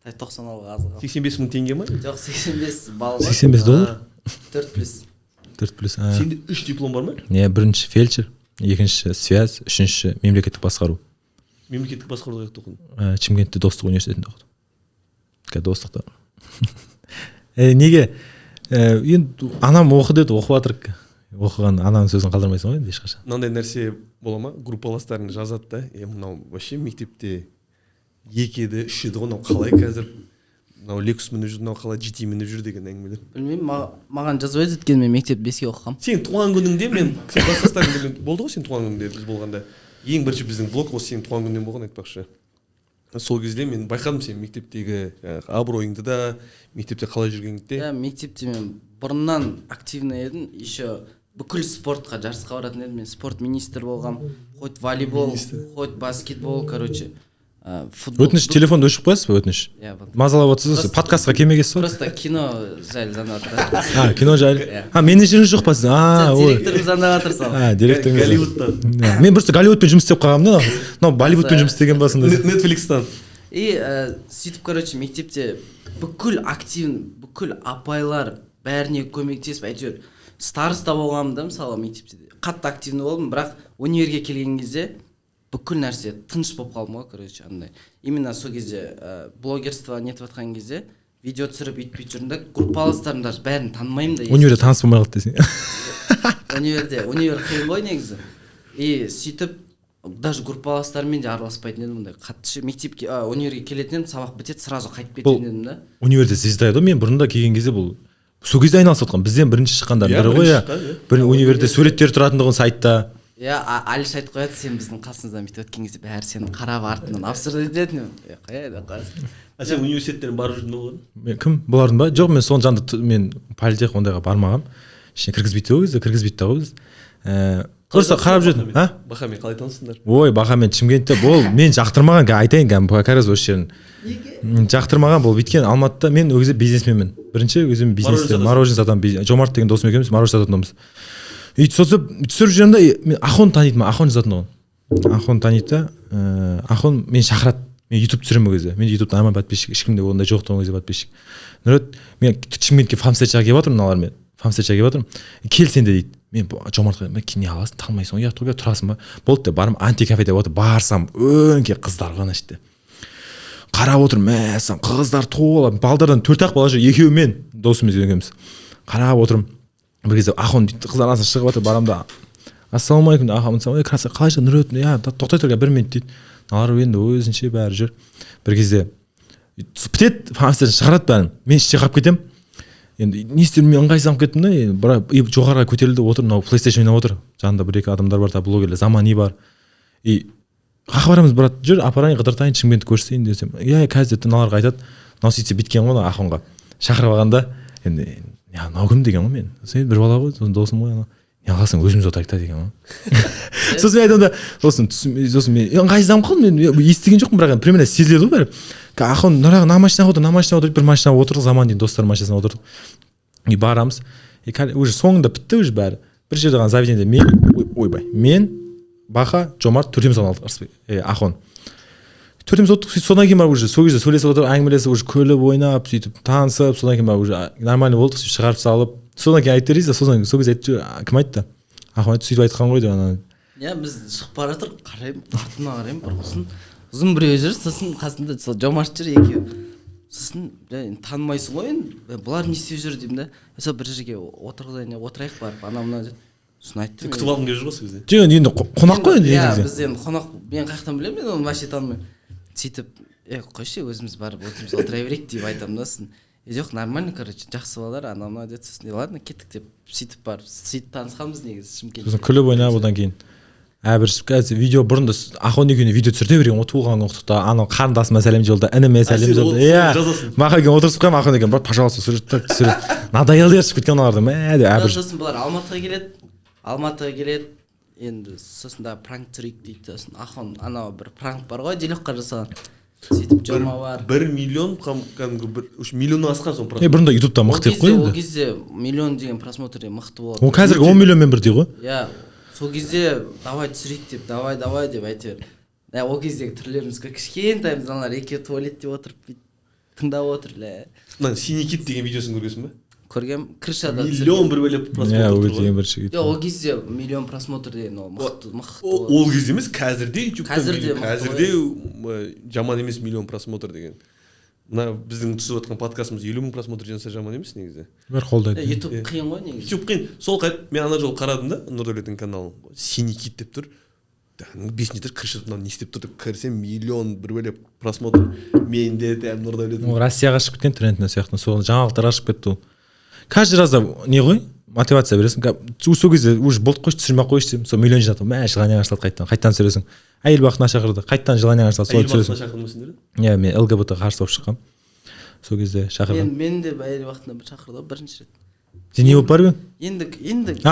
90 алға азығы. 85 мың теңге ма? Жоқ, 85 балл. $85? 4+. Сенде 3 диплом бар ма? Не, бірінші фельдшер, екінші связь, үшінші мемлекеттік басқару. Мемлекеттік басқаруда қаяқта оқыдың? Шымкентте Достық университетінде оқыдым. Қазір Достықта. Неге? Енді анам оқы деді, оқып жатыр. Оқыған ананың сөзін қалдырмайсың ғой енді ешқашан. Мынандай нәрсе бола ма? Группаластарың жазады да, мынау вообще мектепте 2 еді, 3 еді ғой, мынау қалай қазір? Мынау Lexus мініп жүр, мынау қалай GT мініп жүр деген әңгімелер. Білмеймін, маған жазып еді өйткені мен мектеп 5-ке оқығанмын. Сен туған күніңде мен сен кластастарың болды ғой, сен туған күніңде біз болғанда. Ең бірінші біздің блок осы сенің туған күніңнен болған айтпақшы. Сол кезде мен байқадым сен мектептегі абыройыңды да, мектепте қалай жүргеніңді де. Иә, мектепте мен бұрыннан активный едім, еще бүкіл спортқа жарысқа баратын едім. Мен спорт министр болғанмын. Хоть волейбол, хоть баскетбол, короче. Өтініш телефонды өшіп қоясыз ба өтініш? Иә, мазалап отырсыз, подкастқа келмегенсіз ба? Просто кино жайлы звондап жатыр. Кино жайлы. Менеджеріңіз жоқ па сіз? Директорым звондап жатыр сол. Директорыңыз. Голливудтан. Мен просто Голливудпен жұмыс істеп қалғанмын да. Мынау Болливудпен жұмыс істеген басында. Netflixтан. И сөйтіп, короче, мектепте бүкіл активный, бүкіл апайлар бәріне көмектесіп, әйтеуір староста болғанмын да, мысалы мектепте. Қатты активный болдым, бірақ универге келген кезде бүкіл нәрсе тыныш болып қалдым ғой, короче, андай. Именно сол кезде блогерство нетіп жатқан кезде видео түсіріп үйтіп жүрдім да, группаластарым даже бәрін танымаймын да. Универде таныс болмай қалды десең. Универ қиын ғой негізі. И сөйтіп даже группаластарыммен де араласпайтын едім, мындай қатты мектепке универге келетін едім, сабақ бітеді, сразу қайтып кететін едім да. Универде звезда еді, мен бұрында келген кезде бұл сол кезде айналысып жатқан, бізден бірінші шыққандар бірі ғой, бір универде суреттер тұратындығын сайтта. Иә, Алиш айтып қояды, сен біздің қасымыздан бүйтіп өткен кезде бәрі сені қарап артынан абсурд ететін. Қайда қайда. Сен университеттеріне барып жүрдің ба? Мен кім? Бұлардың ба? Жоқ, мен соның жанында мен политех ондайға бармағам. Ішіне кіргізбейді ғой бізді, кіргізбейді ғой біз. Просто қарап жүрдім. Бахамен қалай таныстыңдар? Ой, Бахамен Шымкентте бұл мен жақтырмаған, айтайын кәріз осы жерін. Жақтырмаған бұл бүйткен Алматыда мен өзі бизнесменмін. Бірінші өзім бизнесте мороженое сатамын. Жомарт деген досым екеуміз мороженое сататынбыз. Түсіріп жүргенде мен Ахон танитын, Ахон жазатын оған. Ахон таниды да, Ахон мен шақырады. мен ютуб түсіремін ол кезде. Менде ютубта аман подписчик, ешкімде ондай жоқ тұғын кезде подписчик. Нұрет, мен Шымкентке фамсетчаға келіп жатырмын, мыналар мен фамсетчаға келіп жатырмын. Кел сен де дейді. Мен Жомартқа, мен не аласың, талмайсың, ұят қой, тұрасың ба? Болды деп барым антикафеде отыр, барсам өңке қыздар ғана ішті. Қарап отырмын, мәссам, қыздар тола, балдардан 4-ақ бала жүр, екеуі мен досымыз екеуміз. Қарап отырмын. Бір кезде Ахон қыздар арасынан шығып жатыр, барамда ассалаумағалейкум Ахон, ой краса, қалайша Нұрет, я тоқтай тұр, 1 минут дейді. Налар енді өзінше бәрі жүр. Бір кезде бітеді, фамсеттен шығарады бәрін. Мен іште қалып кетемін. Енді не істерімді мен ыңғайсызданып кеттім да, бірақ жоғарыға көтерілді отыр, мынау PlayStation ойнап отыр. Жанында 1-2 адамдар бар, блогерлер, замани бар. Қаққа барамыз, брат, жүр, апарайын, қыдыртайын, Шымкентті көрсетейін десем. Қазір мыналарға айтады. Мынау сөйтсе біткен ғой Ахонға. Шақырып алғанда, енді мынау кім деген ғой мен. Сен бір бала ғой, досым ғой ана. Не аласың, өзіміз отырайық та деген ғой. Сосын мен айтамын да, сосын мен ыңғайсызданып қалдым, мен естіген жоқпын, бірақ примерно сезіледі ғой бәрі. Ахон на машинаға отыр, бір машинаға отырдық, заман дейін достар машинасына отырдық. Барамыз. Уже соңында бітті уже бәрі. Бір жерде ғана заведениеде мен, Баха, Жомарт, 4-іміз алдық, Ахон. 4-іміз отырдық, содан кейін бар уже сол кезде сөйлесіп отырып, әңгімелесіп, уже күліп ойнап, сөйтіп танысып, содан кейін бар уже нормально болдық, шығарып салып. Содан кейін айтты Риза, сол кезде айтты, кім айтты? Ахон айтты, сөйтіп айтқан ғой деп ана. Біз шығып бара жатыр, қараймын, артына қараймын, бір ұзын біреу жүр, сосын қасында сол Жомарт жүр екеуі. Сосын танымайсың ғой енді, бұлар не істеп жүр деймін да. Сол бір жерге отырайық барып, ана-мына деп. Сосын айтты. Күтіп алғың келіп жүр ғой сол кезде. Жоқ, енді қонақ қой енді. Иә, біз енді қонақ, мен қаяқтан білемін, мен оны вообще танымаймын. Сөйтіп, қойшы, өзіміз барып өзіміз отыра берейік деп айтамын да, сосын. Жоқ, нормально, короче, жақсы балалар, ана-мына деді, сосын ладно, кеттік деп сөйтіп барып, сөйтіп танысқанбыз негізі Шымкентте. Сосын күліп ойнап одан кейін қазір видео бұрында Ахон екеуіне видео түсірте берген ғой, туылған күн құттықта, анау қарындасыма сәлем жолда, ініме сәлем жолда. Иә. Маған келген отырысып қоямын, Ахон екен, брат, пожалуйста, түсір. Надоелді шығып кеткен олардың. Сосын бұлар Алматыға келеді. Енді сосын да пранк түсірейік дейді. Сосын Ахон анау бір пранк бар ғой, Делёққа жасаған. Сөйтіп Жома бар. 1 миллион, кәдімгі 3 миллионнан асқан соң просмотр. Бұрында ютубта мықты еді ғой енді. Ол кезде миллион деген просмотрде мықты болды. Ол қазіргі 10 миллионмен бірдей ғой. Иә. Сол кезде давай түсірейік деп, давай деп әйтеуір. Ол кездегі түрлеріміз кішкентаймыз, аналар екеуі туалетте отырып тыңдап отыр. Мына синий кит деген видеосын көргенсің бе? Көргем, крышада миллион бір бөліп просмотр тұрды. Ол кезде миллион просмотр деген ол мықты. Ол кезде емес, қазірде YouTube-та. Қазірде жаман емес миллион просмотр деген. Мына біздің түсіп жатқан подкастымыз 50 000 просмотр жанса жаман емес негізі. Бір қолдайды. YouTube қиын ғой негізі. YouTube қиын. Сол мен ана жолы қарадым да, Нұрдәулеттің каналын. Синий кит деп тұр. 5 метр крышадан не істеп тұр деп кірсем миллион бір бөлеп просмотр. Менде Нұрдәулеттің. Ол Россияға шығып кеткен трендіне сияқты. Сол жаңалықтар ашып кетті ол. Каждый разда не ғой? Мотивация бересің. Сол кезде уже болды қойшы, түсірмей қойшы деп. Сол миллион жинатып, желание ашылады қайттан түсіресің. Әйел бақытына шақырды. Қайттан желание ашылады, солай түсіресің. Әйел бақытына шақырмысыңдар? Иә, мен ЛГБТ қарсы болып шыққам. Сол кезде шақырдым. Мен де әйел бақытына бір шақырды, бірінші рет. Сен не болып бар едің? Енді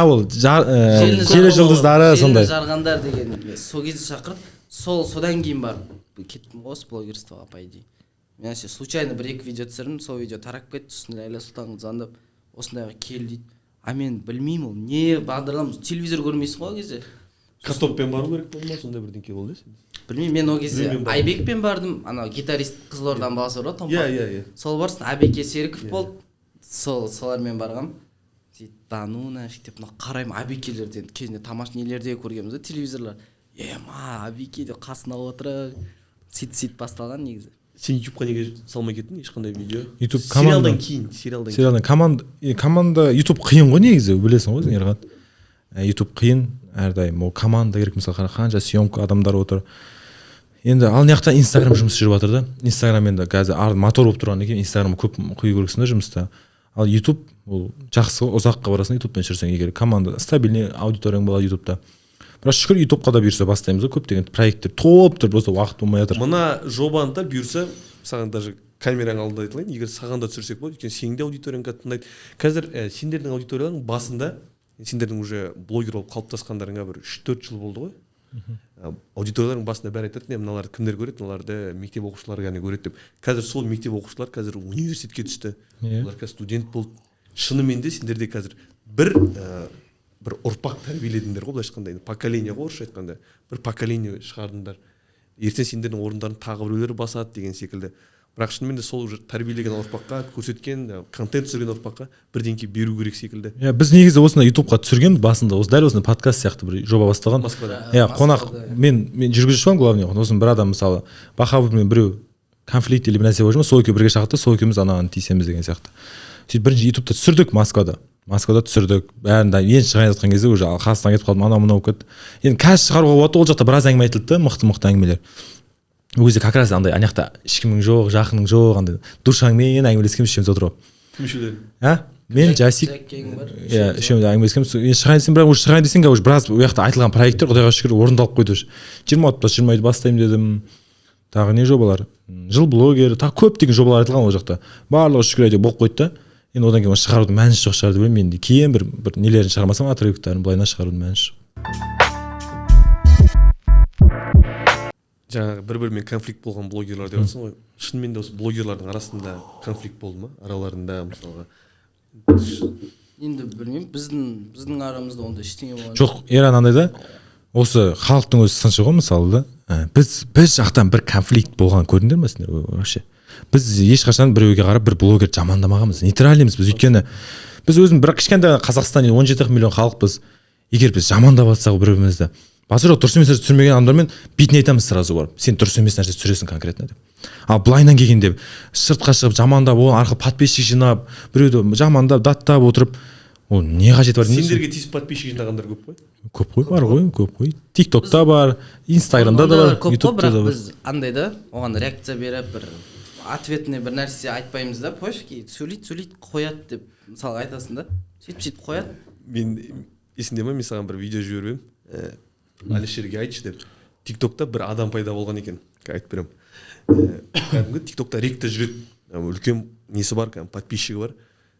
ол желі жұлдыздары сондай. Желі жарғандар деген сол кезде шақырып, содан кейін барып кеттім ғой блогерствоға по идее. Мен случайно 1-2 видео түсірдім, сол видео тарап кетті, сосын Ләйлә Сұлтанға звондап, осындайға кел дейді. Мен білмеймін ол не бағдарлама, телевизор көрмейсің ғой ол кезде. Кастоппен бару керек болды ма, сондай бірдеңке болды сен? Білмеймін, мен ол кезде Айбекпен бардым, анау гитарист Қызылорданың баласы бар ғой, Иә. сол барсын, Абеке Серіков болды. Солармен барғам. Деп қараймын, Абекелерден кезінде тамаш нелерде көргенбіз телевизорлар. Абеке деп қасына отырып, сөйтіп басталған негізі. Сен YouTube-қа неге салмай кеттің, ешқандай видео? YouTube командадан кейін, сериалдан команда YouTube қиын ғой негізі, білесің ғой сен Ерған. YouTube қиын, әрдайым ол команда керек, мысалы қанша съемка адамдар отыр. Енді ал мына Instagram жұмысы жүріп жатыр да. Instagram енді қазір мотор болып тұрғаннан кейін Instagram көп құй көрсің жұмыста. Ал YouTube ол жақсы, ұзаққа барасың YouTube-пен жүрсең, егер команда стабильный аудиторияң болады YouTube-та. Бірақ шүкір YouTube-қа да бұйырса бастаймыз ғой, көптеген проекттер топ тұр, просто уақыт болмай жатыр. Мына жобаны да бұйырса, саған даже камераң алдында айтылайын, егер саған да түсірсек болады, өйткені сенің де аудиторияң тыңдайды. Қазір сендердің аудиторияң басында, сендердің уже блогер болып қалыптасқандарыңа бір 3-4 жыл болды ғой. Аудиториялардың басында бәрі айтады, мыналарды кімдер көреді, мыналарды мектеп оқушылары ғана көреді деп. Қазір сол мектеп оқушылар қазір университетке түсті. Олар қазір студент болды. Шынымен де сендерде қазір бір ұрпақ тәрбиеледіңдер ғой, былайша айтқанда, поколение ғой, орысша айтқанда. Бір поколение шығардыңдар. ертең сендердің орындарын тағы біреулер басады деген секілді. Бірақ шынымен де сол уже тәрбиелеген ұрпаққа, көрсеткен контент түсірген ұрпаққа бірдеңке беру керек секілді. Біз негізі осыны ютубқа түсіргенбіз басында, осы дәл осындай подкаст сияқты бір жоба бастаған. Қонақ мен жүргізуші болғанмын главный. Осыны бір адам мысалы Бахабовмен біреу конфликт или бір нәрсе болып жүрме, сол екеуі бірге шақырды, сол екеуміз анаған тиісеміз деген сияқты. Сөйтіп бірінші ютубта түсірдік Москвада түсірдік. Бәрін ең шығайын жатқан кезде уже Қазақстанға кетіп қалдым, анау болып кетті. Енді қазір шығаруға болады, ол жақта біраз әңгіме айтылды, мықты әңгімелер. Ол кезде как раз андай ана жақта ешкімің жоқ, жақының жоқ, андай душаңмен әңгімелескенбіз үшеуміз отырып. Кім үшеулер? Мен Жасик. Үшеуміз әңгімелескенбіз. Енді шығайын десем, бірақ уже шығайын десең уже біраз ол жақта айтылған проекттер Құдайға шүкір орындалып қойды уже. 20-20 бастаймын дедім. Тағы не жобалар? Жыл блогер, тағы көптеген жобалар айтылған ол жақта. Барлығы шүкір әйтеуір болып қойды да. Енді одан кейін шығарудың мәнісі жоқ шығар деп ойлаймын. Енді кейін бір нелерін шығармасам, отрывоктарын былайынан шығарудың мәнісі жоқ. Жаңағы бір-бірімен конфликт болған блогерлар деп жатсың ғой. Шынымен де осы блогерлардың арасында конфликт болды ма? Араларында мысалға. Енді білмеймін, біздің арамызда ондай ештеңе болған жоқ. Еран андай да, осы халықтың өзі сыншы ғой мысалы да. Біз жақтан бір конфликт болған көрдіңдер ме сендер вообще? Біз ешқашан біреуге қарап бір блогер жамандамағанбыз. Нейтральміз біз, өйткені біз өзім бір кішкентай Қазақстан 17 миллион халықпыз. Егер біз жамандап жатсақ бір-бірімізді, басыр дұрыс емес нәрсе түсірмеген адамдармен бетіне айтамыз сразу барып. Сен дұрыс емес нәрсе түсіресің конкретно деп. Ал былайынан келгенде сыртқа шығып жамандап, оған арқылы подписчик жинап, біреуді жамандап, даттап отырып, ол не қажеті бар дейсің? Сендерге тиісіп подписчик жинағандар көп қой? Көп қой, бар ғой, көп қой. TikTokта бар, Instagramда да бар, YouTube'да да бар. Біз андай да, оған реакция беріп, бір ответіне бір нәрсе айтпаймыз да, пофиг, сөйлейді қояды деп мысалға айтасың да. Сөйтіп қояды. Мен есімде ме, мен саған бір видео жіберіп едім. Алишерге айтшы деп. TikTokта бір адам пайда болған екен. Айтып беремін. Кәдімгі TikTokта ректор жүреді. Үлкен несі бар, подписчигі бар.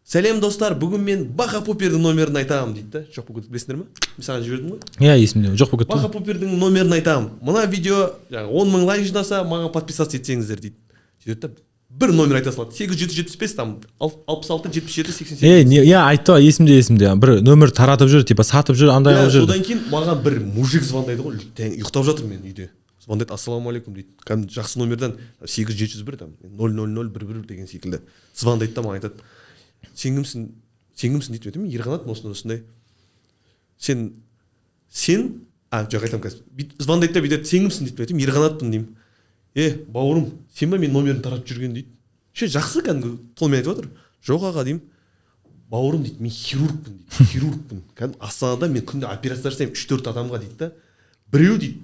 Сәлем достар, бүгін мен Баха Пупердің номерін айтамын дейді да. Жоқ болып білесіңдер ме? Мен саған жібердім ғой. Иә, есімде. Жоқ болып кетті. Баха Пупердің номерін айтамын. Мына видео 10 мың лайк жинаса, маған подписаться етсеңіздер дейді. Сөйтеді да бір номер айта салады. 8775 там 66 77 87. Иә, айтты, есімде. Бір номер таратып жүр, типа сатып жүр, андай қылып жүр. Содан кейін маған бір мужик звондайды ғой. Ұйықтап жатыр мен үйде. Звондайды, ассалаумағалейкум дейді. Кәдімгі жақсы номерден 8701 там 00011 деген секілді. Звондайды да маған айтады. Сен кімсің дейді. Мен Ерқанат осындай. Сен жоқ айтамын қазір. Звондайды да бүйтеді. Сен кімсің дейді. Мен Ерқанатпын деймін. Бауырым, сен ба мен номерін таратып жүрген дейді. Жақсы кәдімгі толмен айтып отыр. Жоқ аға деймін. Бауырым дейді, мен хирургпын дейді. Хирургпын. Кәдімгі Астанада мен күнде операция жасаймын 3-4 адамға дейді да. Біреу дейді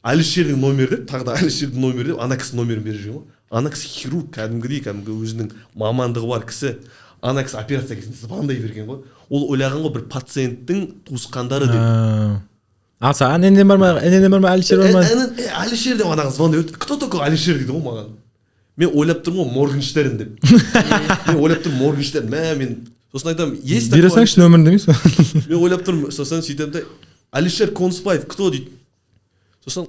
Алишердің номері деп, тағы да Алишердің номері деп, ана кісі номерін беріп жүрген ғой. Ана кісі хирург, кәдімгі өзінің мамандығы бар кісі. Ана кісі операция кезінде звондай берген ғой. Ол ойлаған ғой бір пациенттің туысқандары деп. Аса, эненен бар ма, Алишер бар ма? Алишер деп анаған звондай берді. Кто такой Алишер дейді ғой маған. Мен ойлап тұрмын ғой Моргенштерн деп. Мен ойлап тұрмын Моргенштерн. Мен сосын айтамын, есть такой. Бересеңші нөмірін демейсің? Мен ойлап тұрмын, сосын сөйтемін де, Алишер Конспаев, кто дейді. Сосын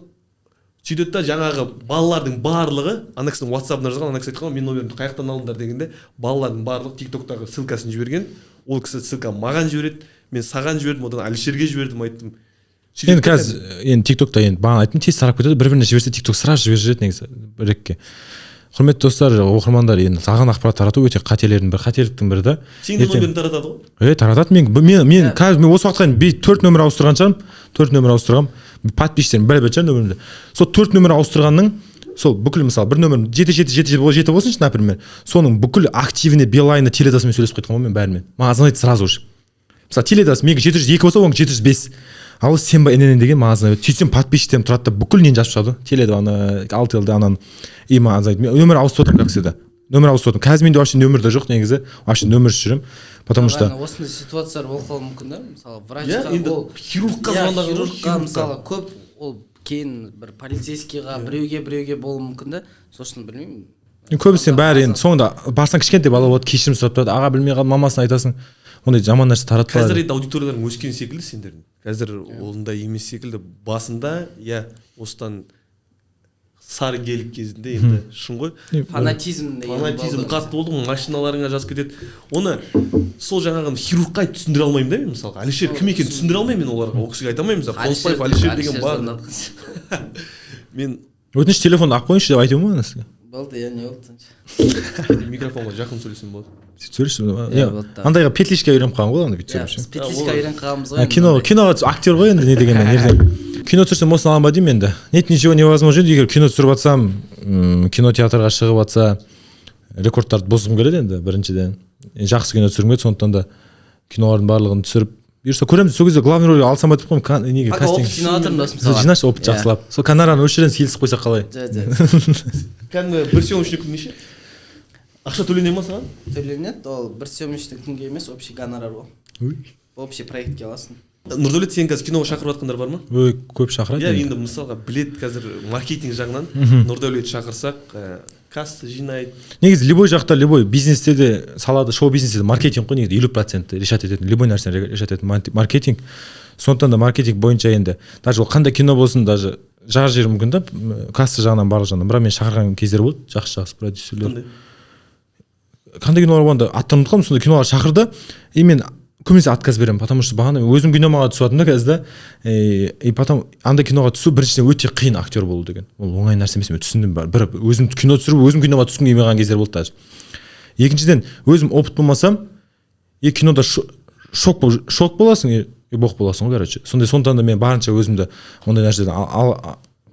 сөйтеді да жаңағы балалардың барлығы, ана кісінің WhatsApp-ына жазған, ана кісі айтқан, мен номерімді қаяқтан алдыңдар дегенде, балалардың барлығы TikTok-тағы ссылкасын жіберген. Ол кісі ссылка маған жібереді, мен саған жібердім, одан Алишерге жібердім, айттым. Енді қазір TikTok-та енді бағана айттым, тез тарап кетеді, бір-біріне жіберсе TikTok сразу жіберіп жүреді негізі бірекке. Құрметті достар, оқырмандар, енді саған ақпарат тарату өте қателіктің бірі да. Сенің номерін таратады ғой? Таратады. Мен қазір осы уақытқа дейін 4 нөмір ауыстырған шығармын. 4 нөмір ауыстырғам. Подписчиктерім бір шығар нөмірімді. Сол 4 нөмір ауыстырғанның сол бүкіл мысалы бір нөмір 7777 болсыншы, например, соның бүкіл активіне Билайны теледасымен сөйлесіп қойдым ғой мен бәрімен. Маған звондайды сразу же. Мысалы теледас менің 702 болса, оның 705. Ал сен ба эненен деген маған звондайды. Сөйтсем подписчиктерім тұрады да бүкіл нені жазып шығады. Теледа ана алтелде ананы и маған звондайды. Мен нөмір ауыстырдым как всегда. Нөмір ауыстырдым. Қазір менде вообще нөмір де жоқ негізі. Вообще нөмірсіз жүремін. Потому что осындай ситуациялар болып қалуы мүмкін да. Мысалы врачқа ол хирургқа звондаған ғой. Хирургқа мысалы көп ол кейін бір полицейскийға біреуге болуы мүмкін да. Сосын білмеймін. Көбісінен бәрі енді соңында барсаң кішкентай бала болады, кешірім сұрап тұрады. Аға білмей қалдым, мамасына айтасың. Ондай жаман нәрсе таратпайды. Қазір енді аудиторияларың өскен секілді сендердің. Қазір ондай емес секілді. Басында осыдан сары келік кезінде енді шын ғой. Фанатизм қатты болды ғой, машиналарыңа жазып кетеді. Оны сол жаңағы хирургқа түсіндіре алмаймын да мен мысалға. Алишер кім екенін түсіндіре алмаймын мен оларға. Ол кісіге айта алмаймын. Конспаев Алишер деген бар. Мен өтініш телефонды алып қойыңызшы деп айтуым ма сізге? болды, не болды сонша. Микрофонға жақын сөйлесем болады. Сөйлеші. Андайға петличка үйреніп қалған ғой, анда бүйтіп Біз сөйлеші. петличка үйреніп қалғанбыз ғой. Киноға актер ғой енді, не дегенмен ертең. Кино түсірсем осыны аламын ба деймін енді. Нет, ничего невозможно. Егер кино түсіріп жатсам, кинотеатрға шығып жатса, рекордтарды бұзғым келеді енді біріншіден. Жақсы кино түсіргім келеді, сондықтан да кинолардың барлығын түсіріп бұйырса көреміз. Сол кезде главный рөль алсам ба деп қоймын, неге кастинг. Опыт жинап жатырмын досым. Жинашы опыт жақсылап. Сол гонорарын осы жерден келісіп қойсақ қалай? Кәдімгі бір съемочный күн неше? Ақша төлене ма саған? Төленеді, ол бір съемочный күнге емес, общий гонорар ол. Общий проектке аласың. Нұрдәулет, сен қазір киноға шақырып жатқандар бар ма? Ой, көп шақырады. Иә, енді мысалға білет қазір маркетинг жағынан Нұрдәулет шақырсақ, касса жинайды. Негізі любой жақта, любой бизнесте де, салада, шоу бизнесте де маркетинг қой, негізі 50% решат ететін, любой нәрсені решат ететін маркетинг. Сондықтан да маркетинг бойынша енді, даже ол қандай кино болсын, даже жар жер мүмкін да, касса жағынан барлық жағынан. Бірақ мен шақырған кездер болды, жақсы продюсерлер. Қандай кинолар болғанда аттарын ұмытып қалдым, сонда кинолар шақырды, и мен көбінесе отказ беремін, потому что бағана өзім киноға түсіп жатырмын да қазір да, и потом андай киноға түсу біріншіден өте қиын актер болу деген. Ол оңай нәрсе емес, мен түсіндім. Бір өзім кино түсіріп, өзім киноға түскім келмей қалған кездер болды даже. Екіншіден, өзім опыт болмасам, кинода шок боласың, и боқ боласың ғой, короче. Сондықтан да мен барынша өзімді ондай нәрседен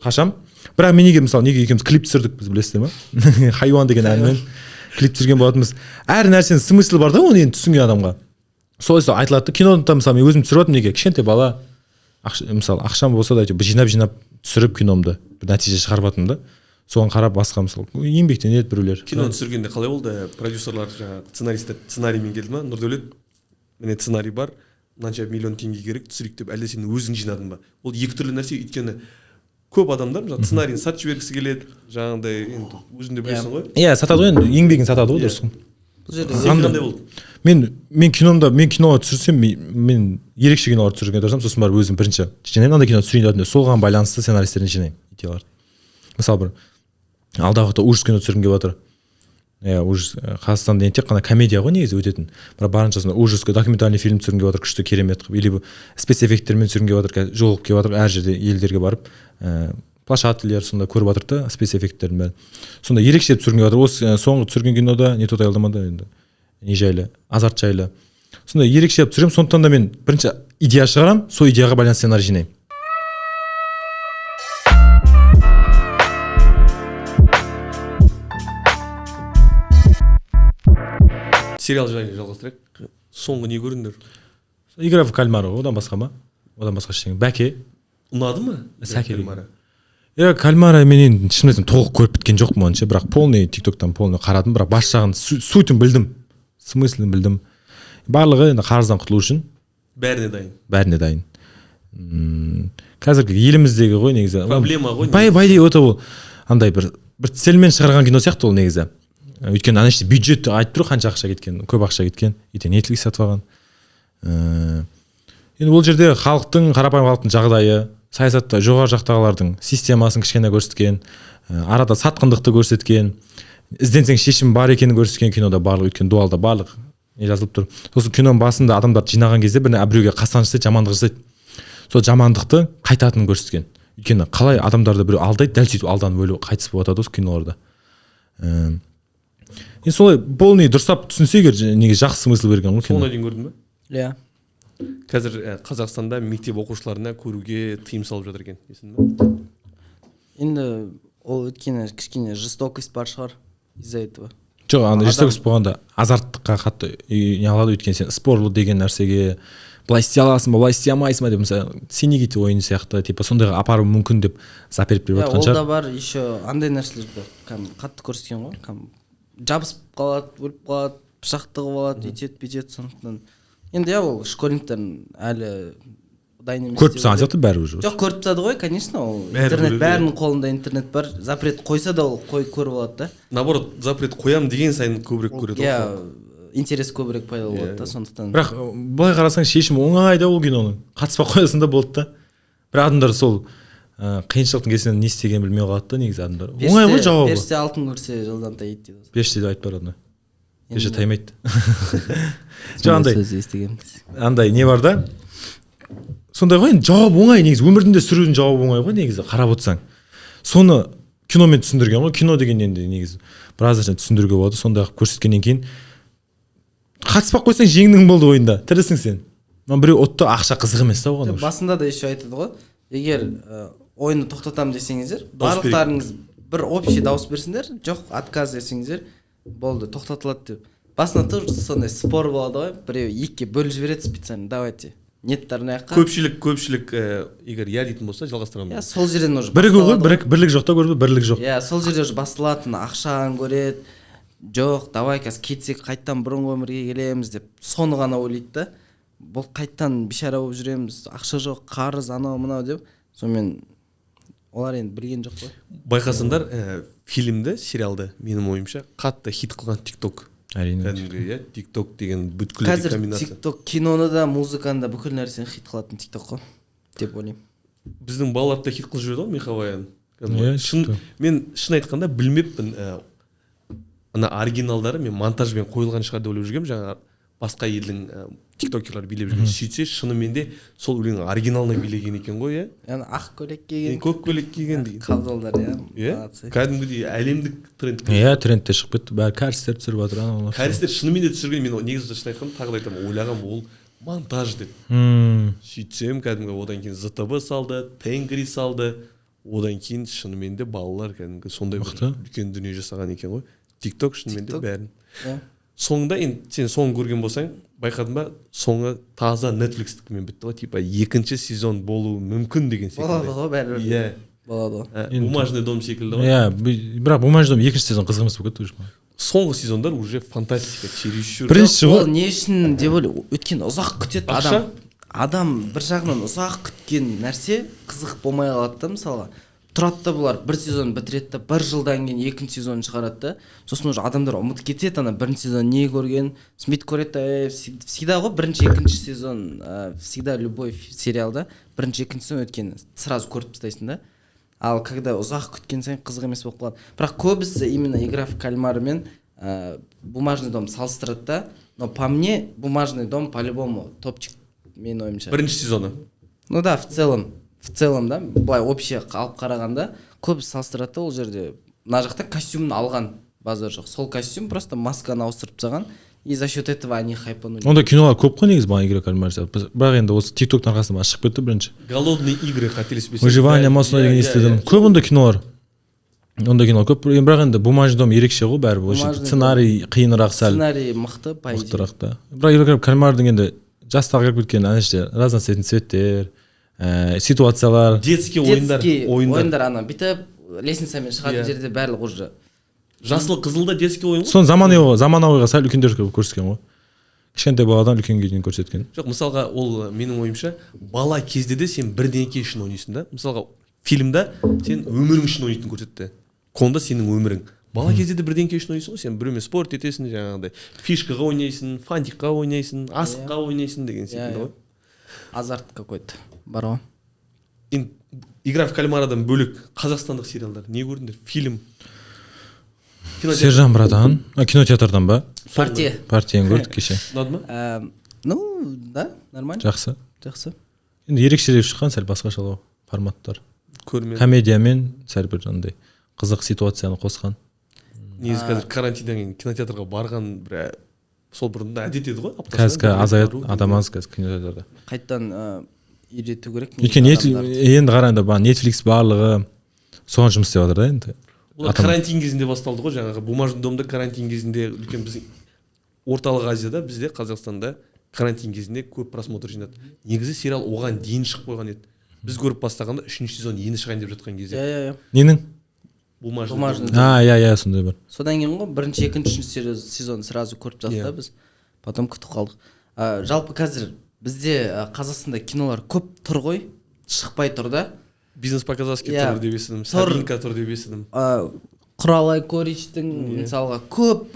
қашам. Бірақ мен неге екеуміз клип түсірдік, біз білесіздер ма? Хайуан деген әнмен клип түсірген болатынбыз. Әр нәрсенің смыслы бар да, оны енді түсінген адамға. Солай айтылады. Кинода мысалы мен өзім түсіріп жатырмын, неге кішкентай бала, мысалы ақшам болса да жинап түсіріп киномды бір нәтиже шығарып жатырмын да. Соған қарап басқа мысалы еңбектенеді біреулер. Киноны түсіргенде қалай болды? Продюсерлар жаңағы сценаристер сценариймен келді ма? Нұрдәулет, міне сценарий бар, мынанша миллион теңге керек, түсірейік деп, әлде сен өзің жинадың ба? Ол екі түрлі нәрсе, өйткені көп адамдар мысалы сценарийін сатып жібергісі келеді, жаңағыдай енді өзің де білесің ғой. Иә, сатады ғой енді, еңбегін сатады ғой, дұрыс. Бұл жерде қандай болды? Мен киноға түсірсем, мен ерекше кинолар түсірген тұрсам, сосын барып өзім бірінші жинаймын, андай кино түсірейін деп, соған байланысты сценаристерден жинаймын идеяларды. Мысалы бір алдағы уақытта ужас кино түсіргім келіп жатыр. Иә, ужас Қазақстанда тек қана комедия ғой негізі өтетін. Бірақ барынша ужас документальный фильм түсіргім келіп жатыр, күшті керемет қылып, или спецэффекттермен түсіргім келіп жатыр, жолығып келіп жатыр, әр жерде елдерге барып, площадкалар сонда көріп жатыр да, спецэффекттердің бәрін. Сонда ерекше түсіргім келіп жатыр. Осы соңғы түсірген кинода не тоты аялдамада енді не жайлы, азарт жайлы. Сонда ерекше түсіремін, сондықтан да мен бірінші идея шығарамын, сол идеяға байланысты сценарий жинаймын. Сериал жайлы жалғастырайық. Соңғы не көрдіңдер? Игра в кальмара, одан басқа ма? Одан басқа ештеңе. Бәке. Ұнады ма? Сәке. Иә, кальмара мен шын айтсам толық көріп біткен жоқпын онша, бірақ полный тиктоктан полный қарадым, бірақ бас жағын сутін білдім. Смыслын білдім. Барлығы енді қарыздан құтылу үшін бәріне дайын. Қазіргі еліміздегі ғой негізі. Проблема ғой. Бай өте ол андай бір целмен шығарған кино сияқты ол негізі. Өйткені ана іште бюджет айтып тұр қанша ақша кеткен, көп ақша кеткен, ертең Netflix сатып алған. Енді бұл жерде халықтың, қарапайым халықтың жағдайы, саясатта жоғары жақтағылардың системасын кішкене көрсеткен, арада сатқындықты көрсеткен, ізденсең шешім бар екенін көрсеткен кинода барлық, өйткені дуалда барлық не жазылып тұр. Сосын киноның басында адамдарды жинаған кезде бір біреуге қастан жасайды, жамандық жасайды. Сол жамандықты қайтатынын көрсеткен. Өйткені қалай адамдарды біреу алдайды, дәл сөйтіп алданып өліп қайтыс болып жатады осы киноларда. Енді солай полный дұрыстап түсінсе егер неге жақсы смысл берген ғой кино. Соны дейін көрдің бе? Иә. Қазір Қазақстанда мектеп оқушыларына көруге тыйым салып жатыр екен, есің бе? Енді ол өткені кішкене жестокость бар шығар из-за этого. Жоқ, андай жестокость болғанда азарттыққа қатты не алады, өйткені сен спорлы деген нәрсеге былай істей аласың ба, былай істей алмайсың ба деп, мысалы сенегити ойын сияқты, типа сондайға апару мүмкін деп заперіп беріп жатқан шығар. Ол да бар, еще андай нәрселер бар, қатты көрсеткен ғой, жабысып қалады, өліп қалады, пышақ тығып алады, үйтеді, сондықтан. Енді иә, ол школьниктардың әлі дайын емес. Көріп тастаған сияқты бәрі уже. Жоқ, көріп тастады ғой, конечно, ол интернет, бәрінің қолында интернет бар, запрет қойса да ол көріп алады да. Наоборот, запрет қоям деген сайын көбірек көреді. Иә, интерес көбірек пайда болады да, сондықтан. Бірақ былай қарасаң шешім оңай да ол киноның. Қатыспай қоясың да болды да. Бірақ адамдар сол қиыншылықтың кесірінен не істегенін білмей қалады да негізі адамдар. Оңай ғой жауабы. Періште алтын көрсе жылдан тайиды дейді. Періште деп айтып барады. Періште таймайды. Жоқ, андай не бар да. Сондай ғой, жауап оңай негізі. Өмірдің де сүрудің жауабы оңай ғой негізі, қарап отырсаң. Соны киномен түсіндірген ғой. Кино деген енді негізі біраз нәрсені түсіндіруге болады. Сондай қылып көрсеткеннен кейін қатыспай қойсаң жеңдің болды ойында. Тірісің сен. Біреу ұтты, ақша қызық емес та оған. Басында да еще айтады ғой, егер ойынды тоқтатамын десеңіздер, барлықтарыңыз бір общий дауыс берсіңдер, жоқ отказ десеңіздер, болды, тоқтатылады деп. Басында тоже сондай спор болады ғой, біреу екіге бөліп жібереді специально, давайте. Неттарына жаққа. Көпшілік егер я дейтін болса жалғастырамын. Иә, сол жерден уже бірігу ғой, бірлік жоқ та, көріп бірлік жоқ. Иә, сол жерде уже басталатын, ақшаны көреді. Жоқ, давай қазір кетсек қайттан бұрынғы өмірге келеміз деп соны ғана ойлайды да. Бұл қайттан бишара болып жүреміз, ақша жоқ, қарыз, анау мынау деп. Сонымен олар енді білген жоқ қой. Байқасаңдар, фильмді, сериалды менің ойымша қатты хит қылған TikTok. Әрине. Кәдімгі, иә, TikTok деген бүткіл Қазір комбинация. TikTok киноны да, музыканы да бүкіл нәрсені хит қылатын TikTok қой деп ойлаймын. Біздің балалар да хит қылып жүреді ғой, Михаваян. Иә, мен шын айтқанда білмеппін. Ана оригиналдары мен монтажбен қойылған шығар деп ойлап жүргенмін, жаңа басқа елдің тиктокерлар билеп жүрген. Сөйтсе шынымен де сол өлең оригиналына билеген екен ғой, иә. Яғни ақ көйлек киген, көк көйлек киген деген. Қабдалдар, иә. Кәдімгідей әлемдік тренд. Иә, трендте шығып кетті. Бәрі кәрістер түсіріп жатыр аналар. Кәрістер шынымен де түсірген. Мен негізі шын айтқанда тағы да айтамын, ойлағам ол монтаж деп. Сөйтсем кәдімгі одан кейін ЗТБ салды, Тенгри салды. Одан кейін шынымен де балалар кәдімгі сондай бір үлкен дүние жасаған екен ғой. TikTok шынымен де бәрін. Соңында енді сен соңын көрген болсаң, байқадың ба, соңы таза Netflix-тікімен бітті ғой, типа екінші сезон болуы мүмкін деген секілді. Болады ғой бәрібір. Иә. Болады ғой. Бумажный дом секілді ғой. Иә, бірақ Бумажный дом екінші сезон қызық емес болып кетті уже. Соңғы сезондар уже фантастика, чересчур. Бірінші ол не үшін деп ойлаймын, өйткені ұзақ күтеді адам. Адам бір жағынан ұзақ күткен нәрсе қызық болмай қалады да, мысалға. Тұрады да бұлар бір сезон бітіреді да, бір жылдан кейін екінші сезон шығарады да, сосын уже адамдар ұмытып кетеді, ана бірінші сезон не көрген, сөйтіп көреді, всегда ғой бірінші екінші сезон, всегда любой сериалда бірінші екінші сезон өткені сразу көріп тастайсың да. Ал когда ұзақ күткен сайын қызық емес болып қалады. Бірақ көбісі именно игра в кальмар мен Бумажный дом салыстырады да, но по мне Бумажный дом по-любому топчик, менің ойымша. Бірінші сезоны. Ну да, в целом да, былай общий алып қарағанда көбісі салыстырады, ол жерде мына жақта костюмын алған базар жоқ. Сол костюм просто масканы ауыстырып тастаған, и за счет этого они хайпанули. Онда кинолар көп қой негізі, игра в кальмар. Бірақ енді осы TikTok-тың арқасында шығып кетті бірінші. Голодные игры қателеспесем. Выживание маусына деген естідім. Көп онда кинолар. Онда кино көп. Бірақ енді Бумажный дом ерекше ғой бәрібір. Сценарий қиынырақ сәл. Сценарий мықты, по идее. Мықтырақ та. Бірақ игра в кальмардың енді жастарға кіріп кеткен ана жерде разноцветный цветтер, ситуациялар, детский ойындар ана бүйтіп лестницамен шығатын жерде барлығы уже жасыл қызылда детский ойын ғой. Сон заманауиға сәл үлкендер көрсеткен ғой. Кішкентай баладан үлкенге дейін көрсеткен. Жоқ, мысалға ол менің ойымша бала кезде де сен бірдеңе үшін ойнайсың да. Мысалға фильмда сен өмірің үшін ойнайтын көрсетті. Конда сенің өмірің. Бала кезде де бірдеңе үшін ойнайсың ғой, сен біреумен спорт етесің, жаңағыдай фишкаға ойнайсың, фантикқа ойнайсың, асыққа ойнайсың деген секілді ғой. Азарт какой-то бар ғой. Енді игра в кальмардан бөлек қазақстандық сериалдар не көрдіңдер? Фильм. Сержан братан. Кинотеатрдан ба? Партияны көрдік кеше. Ұнады ма? Ну, да, нормально. Жақсы. Енді ерекшелеп шыққан сәл басқашалау форматтар. Комедиямен сәл бір андай қызық ситуацияны қосқан. Негізі қазір карантиннен кейін кинотеатрға барған бір сол бұрында әдет еді ғой. Қазір азаяды, адам аз қазір кинотеатрда. Қайттан үйрету керек. Өйткені енді қараңдар, Netflix барлығы соған жұмыс істеп жатыр да енді. Ол карантин кезінде басталды ғой, жаңағы Бумажный домда карантин кезінде үлкен біздің орталық Азияда, бізде Қазақстанда карантин кезінде көп просмотр жинады. Негізі сериал оған дейін шығып қойған еді. Біз көріп бастағанда 3-ші сезон енді шығайын деп жатқан кезде. Иә. Ненің? Бумажный. Иә, сондай бар. Содан кейін ғой бірінші, екінші сезон сразу көріп тастадық да біз. Потом күтіп қалдық. Жалпы қазір бізде Қазақстанда кинолар көп тұр ғой, шықпай тұр да. Бизнес по-казахски тұр деп естідім, Сабинка тұр деп естідім. Құралай Коричтің мысалға көп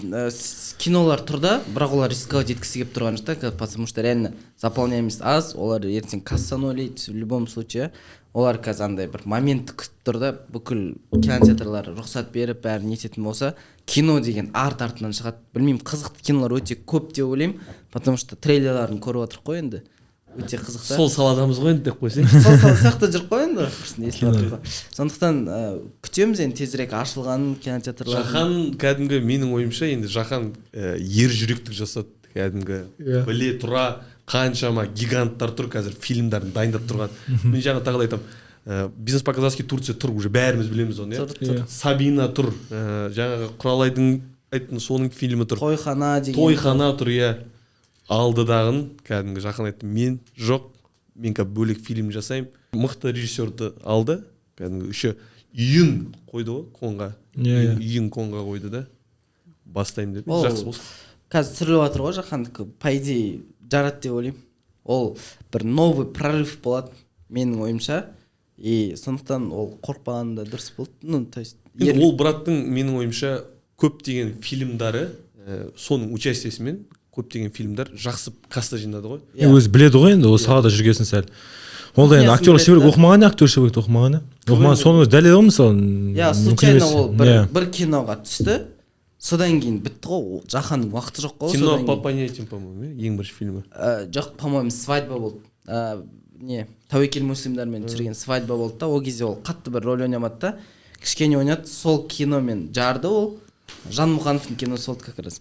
кинолар тұр да, бірақ олар рисковать еткісі келіп тұрған жоқ, потому что реально заполняемость аз, олар ертең кассаны ойлайды в любом случае. Олар қазір андай бір момент күтіп тұр да, бүкіл кинотеатрлар рұқсат беріп бәрін нететін болса, кино деген артынан шығады. Білмеймін, қызықты кинолар өте көп деп ойлаймын, потому что трейлерларын көріп отырық қой енді. өте қызық та. сол саладамыз ғой енді деп қойсаң. Сол сияқты жүріп қой енді. Есіліп жатыр ғой. Сондықтан күтеміз енді тезірек ашылғанын кинотеатрлар. Жахан кәдімгі менің ойымша енді Жахан ер жүректік жасады. Кәдімгі біле тұра қаншама гиганттар тұр қазір фильмдерін дайындап тұрған. Мен жаңа тағы да айтамын. Бизнес по-казахски Турция тұр, уже бәріміз білеміз оны, иә. Сабина тұр, жаңағы Құралайдың айттың соның фильмі тұр. Тойхана деген. Тойхана тұр, иә. Алдыдағын кәдімгі Жахан айтты, мен жоқ, мен бөлек фильм жасаймын. Мықты режиссерді алды, кәдімгі үші үйін қойды ғой қонға. Үйін қонға қойды да. Бастаймын деп. Жақсы болсын. Қазір түсіріліп жатыр ғой Жахандікі, по идее жарады деп ойлаймын. Ол бір новый прорыв болады менің ойымша. И сондықтан ол қорықпағанда дұрыс болды. Ну, то есть ол браттың менің ойымша көптеген фильмдары соның участиесімен көптеген фильмдар жақсы каста жинады ғой. Өзі біледі ғой енді, ол салада жүргесін сәл. Ол да енді актерлік шеберлік оқымаған, актер шеберлік оқымаған. Оқымаған, соны дәлелдей ғой мысалы. Иә, случайно ол бір киноға түсті. Содан кейін бітті ғой, Жаханның уақыты жоқ қой. Кино по понятиям, по-моему, ең бірінші фильмі. Жоқ, по-моему, свадьба болды. Не, тәуекел муслимдармен түсірген свадьба болды да, ол кезде ол қатты бір рөл ойнамады да, кішкене ойнады, сол киномен жарды ол. Жанмұхановтың киносы болды как раз.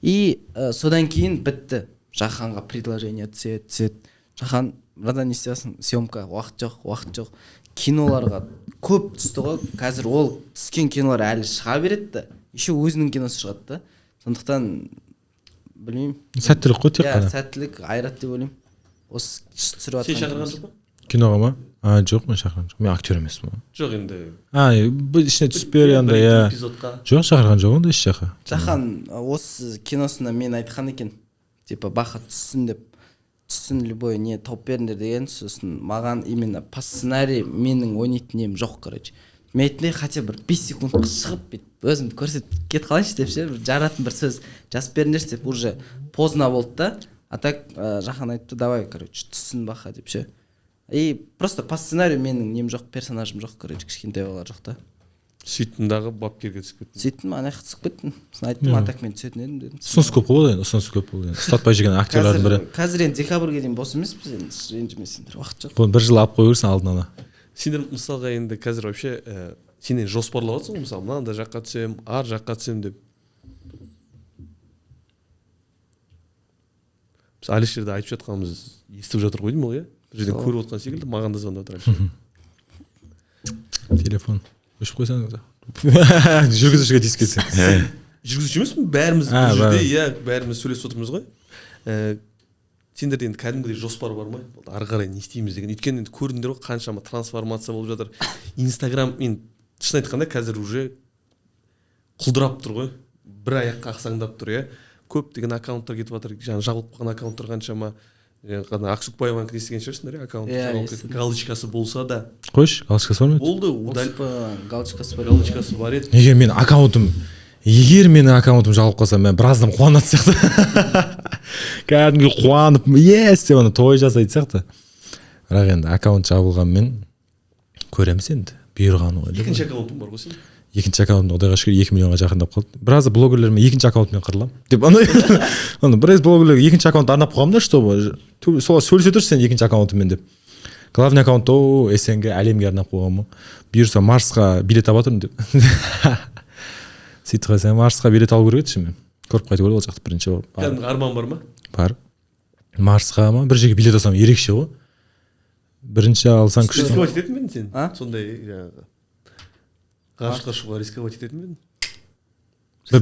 И содан кейін бітті. Жаханға предложение түседі. Жахан, братан, не істейсің? Съемка, уақыт жоқ. Киноларға көп түсті ғой. Қазір ол түскен кинолар әлі шыға береді да. Еще өзінің киносы шығады да. Сондықтан білмеймін. Сәттілік қой тек қана. Сәттілік, айрат деп ойлаймын. Осы түсіріп жатқан. Сен шақырған жоқ па? Киноға ма? Жоқ, мен шақырған жоқ. Мен актер емеспін. Жоқ енді. Ішіне түсіп бер енді, иә. Жоқ, шақырған жоқ онда еш жаққа. Жахан осы киносына мен айтқан екен. Типа баха түссін деп. Түссін любой не тауып беріңдер деген. Сосын маған именно по сценарий менің ойнайтын нем жоқ, короче. Мен айтты, хотя бір 5 секундқа шығып бүйтіп өзімді көрсетіп кет қалайыншы деп ше, жаратын бір сөз жазып беріңдерші деп уже поздно болды да. А так Жахан айтты, давай, короче, түссін баха деп ше. И просто по сценарию менің нем жоқ, персонажым жоқ, короче, кішкентай бала жоқ та. Сөйттім дағы бапкерге түсіп кеттім. Сөйттім, ана жаққа түсіп кеттім. Сосын айттым, а так мен түсетін едім дедім. Ұсыныс көп болды енді, ұсыныс көп болды. Ұстатпай жүрген актерлардың бірі. Қазір енді декабрьге дейін бос емеспіз енді, ренжімесіңдер, уақыт жоқ. Бұны бір жыл алып қоя берсін алдын ала. Сендер мысалға енді қазір вообще сен жоспарлап жатсың ғой, мысалы мынандай жаққа түсем, ар жаққа түсем деп. Біз Алишерді айтып жатқанымыз естіп жатыр ғой деймін ғой, иә? Бір жерден көріп отқан секілді, маған да звондап отыр. Телефон өшіп қойсаңыз. Жүргізушіге тиісіп кетсең. Жүргізуші емеспін, бәріміз бір жерде, иә, бәріміз сөйлесіп отырмыз ғой. Сендерде енді кәдімгідей жоспар бар ма? Ары қарай не істейміз деген. Өйткені енді көрдіңдер ғой, қаншама трансформация болып жатыр. Инстаграм, мен шын айтқанда қазір уже құлдырап тұр ғой. Бір аяққа ақсаңдап тұр, иә. Көптеген аккаунттар кетіп жатыр. Жаңа жабылып қалған аккаунттар қаншама. Ақсұқбаеваның естіген шығарсыңдар, иә, аккаунт. Галочкасы болса да. Қойшы, галочкасы бар ма? Болды, галочкасы бар еді. Егер менің аккаунтым жабылып қалса, мен біраздан қуанатын сияқты. Кәдімгі қуанып, ес деп ана той жасайтын сияқты. Бірақ енді аккаунт жабылғанмен көреміз енді. Бұйырғаны ғой. Екінші аккаунтым бар ғой сен? Екінші аккаунтым Құдайға шүкір 2 миллионға жақындап қалды. Біраз блогерлермен екінші аккаунтымен қырыламын. Деп ана біраз блогерлер екінші аккаунт арнап қойғам да, чтобы солар сөйлесе тұршы сен екінші аккаунтымен деп. Главный аккаунт СНГ әлемге арнап қойғам. Бұйырса Марсқа билет алып жатырмын деп. Сөйтіп қойсаң, Марсқа билет алу керек еді мен. Көріп қайту керек ол жақты бірінші болып. Кәдімгі арман бар ма? Бар. Марсқа ма? Бір жерге билет алсам ерекше ғой. Бірінші алсаң күшті. Рисковать ететін бе едің сен? Сондай ғарышқа ұшуға рисковать ететін бе едің?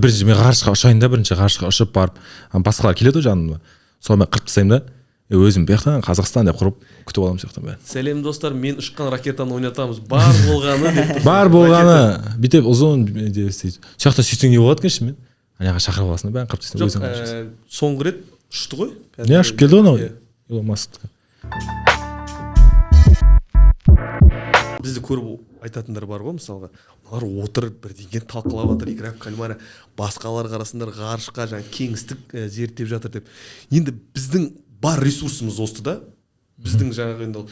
Бірінші мен ғарышқа ұшайын да, бірінші ғарышқа ұшып барып, басқалар келеді ғой жаныма. Соны мен қырып тастаймын да. Өзім бұяқтан Қазақстан деп құрып күтіп аламын сияқтан бәрі. Сәлем достар, мен ұшқан ракетаны ойнатамыз. Бар болғаны деп. Бар болғаны. Бүйтіп ұзын деп істейді. Сияқта сөйтсең не болады екенші мен? Анаға шақырып аласың бәрін қырып тастайсың. Жоқ, соңғы рет ұшты ғой. Не ұшып келді ғой анау? Илон Маск. Бізді көріп айтатындар бар ғой, мысалға. Олар отыр, бірдеңе талқылап жатыр, игра в кальмара, басқалар қарасындар ғарышқа жаңа кеңістік зерттеп жатыр деп. Енді біздің бар ресурсымыз осы да. Біздің жаңағы енді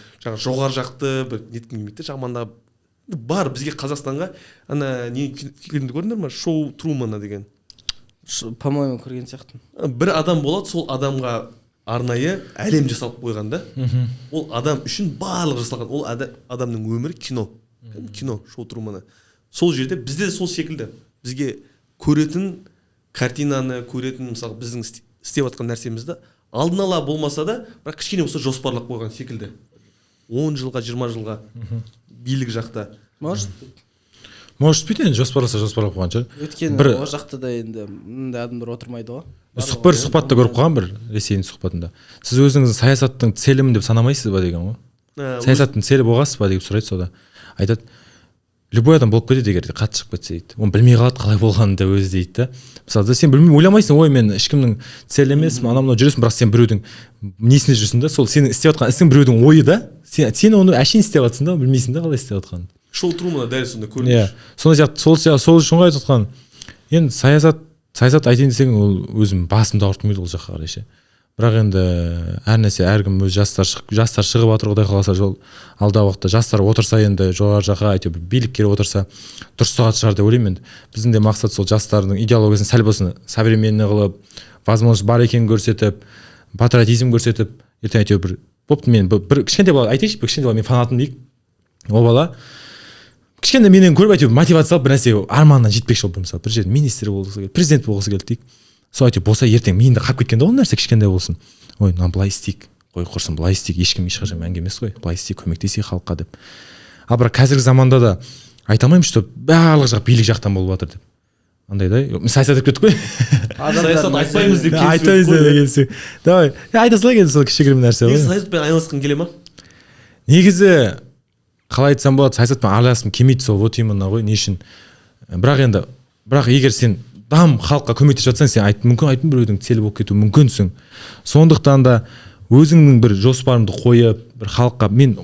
жоғары жақты бір неткім келмейді, жамандап бар бізге Қазақстанға ана не фильмді көрдіңдер ма? Шоу Трумана деген. По-моему, көрген сияқтымын. Бір адам болады, сол адамға арнайы әлем жасалып қойған да. Ол адам үшін барлығы жасалған. Ол адамның өмірі кино. Кино, шоу Трумана. Сол жерде бізде сол секілді. Бізге көретін картинаны, көретін мысалы біздің істеп жатқан нәрсемізді алдын ала болмаса да, бірақ кішкене болса жоспарлап қойған секілді. 10 жылға, 20 жылға билік жақта. Может быть, енді жоспарлап қойған шығар. Өйткені ол жақта да енді мындай адамдар отырмайды ғой. Бір сұхбатта көріп қалған бір Ресейдің сұхбатында. Сіз өзіңіздің саясаттың целімін деп санамайсыз ба деген ғой. Саясаттың целі болғансыз ба деп сұрайды сода. Айтады, любой адам болып кетеді егер қатты шығып кетсе дейді. Оны білмей қалады қалай болғанын да өзі дейді да. Мысалы сен білмей ойламайсың, ой мен ешкімнің целі емеспін, анау жүресің, бірақ сен біреудің несіне жүрсің да, сол сенің істеп жатқан ісің біреудің ойы да. Сен оны әшейін істеп жатсың да, білмейсің да қалай істеп жатқанын. Шоу Трумана дәл сонда көрінеді. Сол үшін ғой айтып отқан. Енді саясат айтайын десең ол өзім басымды ауыртмайды ол жаққа қарай ше. Бірақ енді әр нәрсе әркім өз жастар шығып жатыр, Құдай қаласа жол алдағы уақытта жастар отырса енді жоғары жаққа әйтеуір билікке отырса дұрыс шығар деп ойлаймын енді. Біздің де мақсат сол жастардың идеологиясын сәл болсын современный қылып, возможность бар екенін көрсетіп, патриотизм көрсетіп, ертең әйтеуір мен бір кішкентай бала айтайыншы, кішкентай бала мен фанатым дейік. Ол бала кішкентай менен көріп әйтеуір мотивация алып бір нәрсе арманына жетпекші болып мысалы бір жерде министр болғысы келді, президент болғысы келді дейік. Сол әйтеуір болса ертең миында қалып кеткен де ол нәрсе кішкентай болсын. Ой, мына былай істейік, қой құрсын былай істейік, ешкім ешқашан мәңгі емес қой, былай істейік, көмектесейік халыққа деп. Ал бірақ қазіргі заманда да айта алмаймын, что барлық жақ билік жақтан болып жатыр деп. Андай да, саясат етіп кеттік қой. Саясат айтпаймыз деп келісіп. Давай, айта салайық енді сол кішігірім нәрсе ғой. Саясатпен айналысқың келе ма? Негізі қалай айтсам болады, саясатпен араласқым келмейді, сол вот именно ғой, не үшін. Бірақ егер сен халыққа көмектесіп жатсаң, сен мүмкін біреудің целі болып кетуі мүмкінсің. Сондықтан да өзіңнің бір жоспарыңды қойып, бір халыққа мен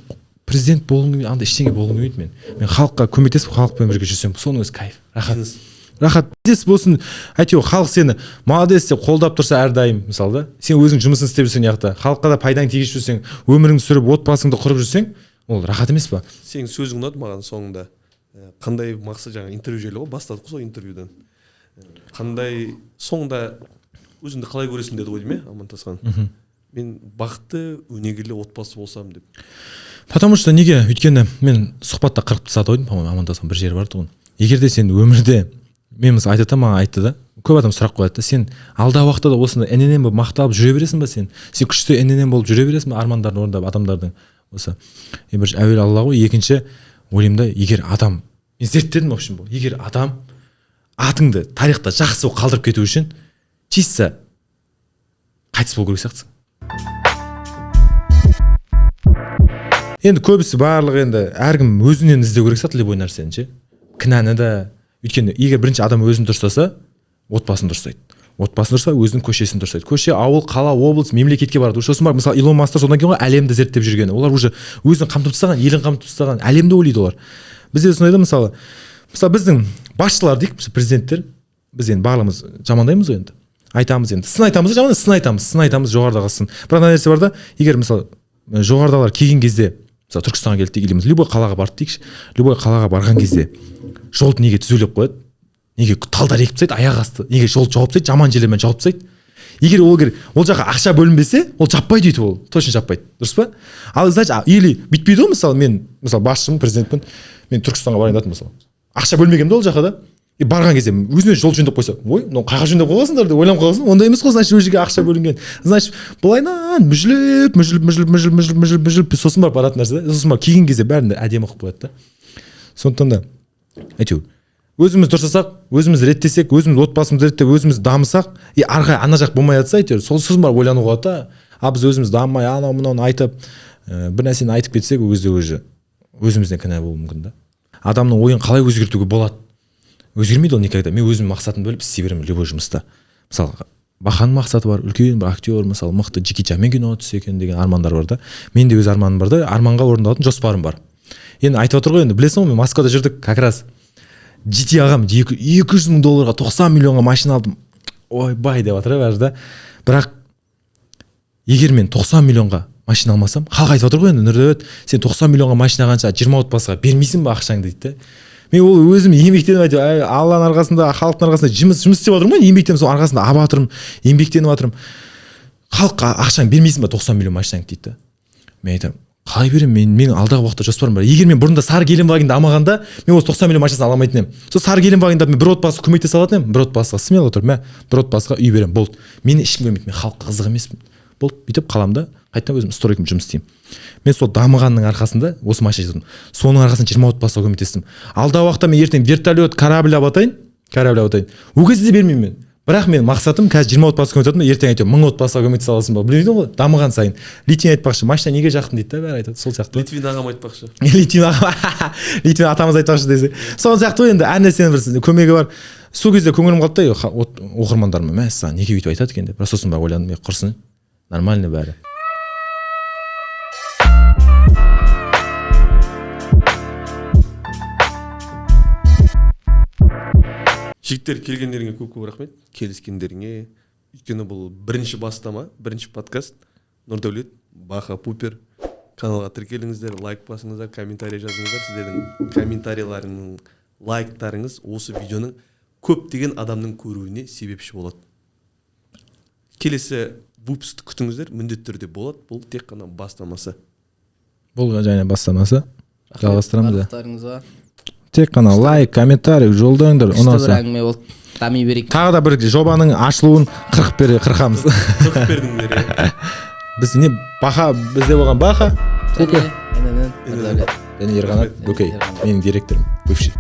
президент болғым келмейді, андай ештеңе болғым келмейді мен. Мен халыққа көмектесіп, халықпен бірге жүрсем, соның өзі кайф, рахат болсын. Әйтеуір халық сені молодец деп қолдап тұрса әрдайым, мысалы да, сен өзің жұмысын істеп жүрсең яқта, халыққа да пайдаң тигізіп жүрсең, өміріңді сүріп, отбасыңды құрып жүрсең, ол рахат емес па? Сенің сөзің ұнады маған соңында. Қандай мақсат жаңа интервью жайлы ғой, бастадық қой сол интервьюдан. Қандай соңында өзіңді қалай көресің деді ғой дейме Амантасхан. Мен бақытты өнегелі отбасы болсам деп. Потому что неге? Өйткені мен сұхбатта қырып тастады ойдым, по-моему, Амантасхан бір жері бар тұғын. Егер де сен өмірде, мен мысалы маған айтты да, көп адам сұрақ қояды да, сен алдағы уақытта да осындай іненен болып мақталып жүре бересің ба сен? Сен күшті іненен болып жүре бересің ба армандарын орындап адамдардың осы? Бір әуелі Алла ғой, екінші ойлаймын да, егер адам, мен зерттедім в общем бұл, егер адам атыңды тарихта жақсы қалдырып кету үшін чисто қайтыс болу керек сияқтысың. Енді көбісі барлығы енді әркім өзінен іздеу керек сияқты любой нәрсені ше. Кінәні да, өйткені егер бірінші адам өзін дұрыстаса, отбасын дұрыстайды. Отбасын дұрыстаса, өзінің көшесін дұрыстайды. Көше, ауыл, қала, облыс, мемлекетке барады. Сосын бар, мысалы Илон Маск содан кейін ғой әлемді зерттеп жүргені. Олар уже өзін қамтып тастаған, елін қамтып тастаған, әлемді ойлайды олар. Бізде сондайда мысалы біздің басшылар дейік, президенттер, біз енді барлығымыз жамандаймыз ғой енді. Айтамыз енді, сын айтамыз жоғарыдағы сын. Бірақ мына нәрсе бар да, егер мысалы жоғарыдағылар келген кезде, мысалы Түркістанға келді дейік, любой қалаға барды дейікші, любой қалаға барған кезде жолды неге түзелеп қояды? Неге талдар екіп тастайды, аяқ асты, неге жол жауып тастайды, жаман жерлермен жауып тастайды? Егер ол жаққа ақша бөлінбесе, ол жаппайды дейді, ол точно жаппайды, дұрыс па? Ал значит, или бүйтпейді ғой, мысалы мен мысалы басшымын, президентпін, мен Түркістанға барайын дедім мысалы. Ақша бөлмегенде ол жаққа да, барған кезде өзіне жол жөндеп қойса, ой, мынау қайға жөндеп қойғансыңдар деп ойланып қаласың. Ондай емес қой, значит, ол жерге ақша бөлінген. Значит, былайнан мүжіліп, сосын барып баратын нәрсе да. Сосын барып келген кезде бәрін әдемі қылып қояды да. Сондықтан да әйтеуір өзіміз дұрыстасақ, өзіміз реттесек, өзіміз отбасымызды реттеп, өзіміз дамысақ, ана жақ болмай жатса әйтеуір сол сосын барып ойлану болады да. А біз өзіміз дамымай, анау мынауны айтып, бір нәрсені айтып кетсек, ол кезде уже өзімізден кінә болуы мүмкін да. Адамның ойын қалай өзгертуге болады? Өзгермейді ол никогда. Мен өзім мақсатымды біліп істей беремін любой жұмыста. Мысалы, Баханның мақсаты бар, үлкен бір актер, мысалы, мықты Джеки Чанмен киноға түссе екен деген армандар бар да. Менде өз арманым бар да, арманға орындалатын жоспарым бар. Енді айтып отыр ғой, енді білесің ғой, мен Москвада жүрдік, как раз GT ағам $200 000 90 миллионға машина алдым. Ойбай деп жатыр бәрі да. Бірақ егер мен 90 миллионға машина алмасам, халық айтып отыр ғой енді, Нұрдәулет, сен 90 миллионға машина алғанша 20 отбасыға бермейсің ба ақшаңды дейді. Мен ол өзім еңбектеніп әйтеуір Алланың арқасында, халықтың арқасында жұмыс істеп жатырмын ғой, еңбектеніп сол арқасында алып жатырмын, еңбектеніп жатырмын. халыққа ақшаңды бермейсің ба 90 миллион машинаңды дейді да. Мен айтамын қалай беремін, менің алдағы уақытта жоспарым бар. Егер мен бұрында сары Геленвагенді алмағанда мен осы 90 миллион машинасын ала алмайтын едім. Сол сары Геленвагенді мен бір отбасыға көмектесе алатын едім, бір отбасыға смело тұр, мә бір отбасыға үй беремін, болды. Мені ешкім көрмейді, мен халыққа қызық емеспін. Болды, бүйтіп қаламын да, қайтадан өзім стройкамен жұмыс істеймін. Мен сол дамығанның арқасында осы машина жасадым. Соның арқасында 20 отбасыға көмектестім. Алдағы уақытта мен ертең вертолет, корабль алып атайын. Ол кезде бермеймін мен. Бірақ мен мақсатым қазір 20 отбасыға көмектесем, ертең әйтеуір 1000 отбасыға көмектесе аласың ба? Білмейді ғой, дамыған сайын. Литвин айтпақшы, машина неге жақын дейді да, бәрі айтады. Сол сияқты. Литвин ағам айтпақшы. Литвин атамыз айтпақшы десе. Сол сияқты ғой енді әр нәрсенің бір көмегі бар. Сол кезде көңілім қалды да оқырмандарыма, мә саған неге бүйтіп айтады екен деп. Бірақ сосын барып ойландым, құрсын. Нормально бәрі. Жігіттер, келгендеріңе көп рахмет, келіскендеріңе. Өйткені бұл бірінші бастама, бірінші подкаст. Нұрдәулет, Баха, Пупер. Каналға тіркеліңіздер, лайк басыңыздар, комментарий жазыңыздар. Сіздердің комментарийларының, лайктарыңыз осы видеоның көптеген адамның көруіне себепші болады. Келесі выпуск күтіңіздер, міндетті түрде болады. Бұл тек қана бастамасы. Бұл және бастамасы. Жалғастырамыз да. Барлықтарыңызға Тек қана лайк, комментарий жолдаңдар. күшті бір әңгіме болды. Дами берейік. Тағы да бір жобаның ашылуын 40-қамыз. 40 бердің бере. Біз не Баха, бізде болған Баха, Және Нұрдәулет. және Ерғанат Бөкей. Менің директорым, бывший.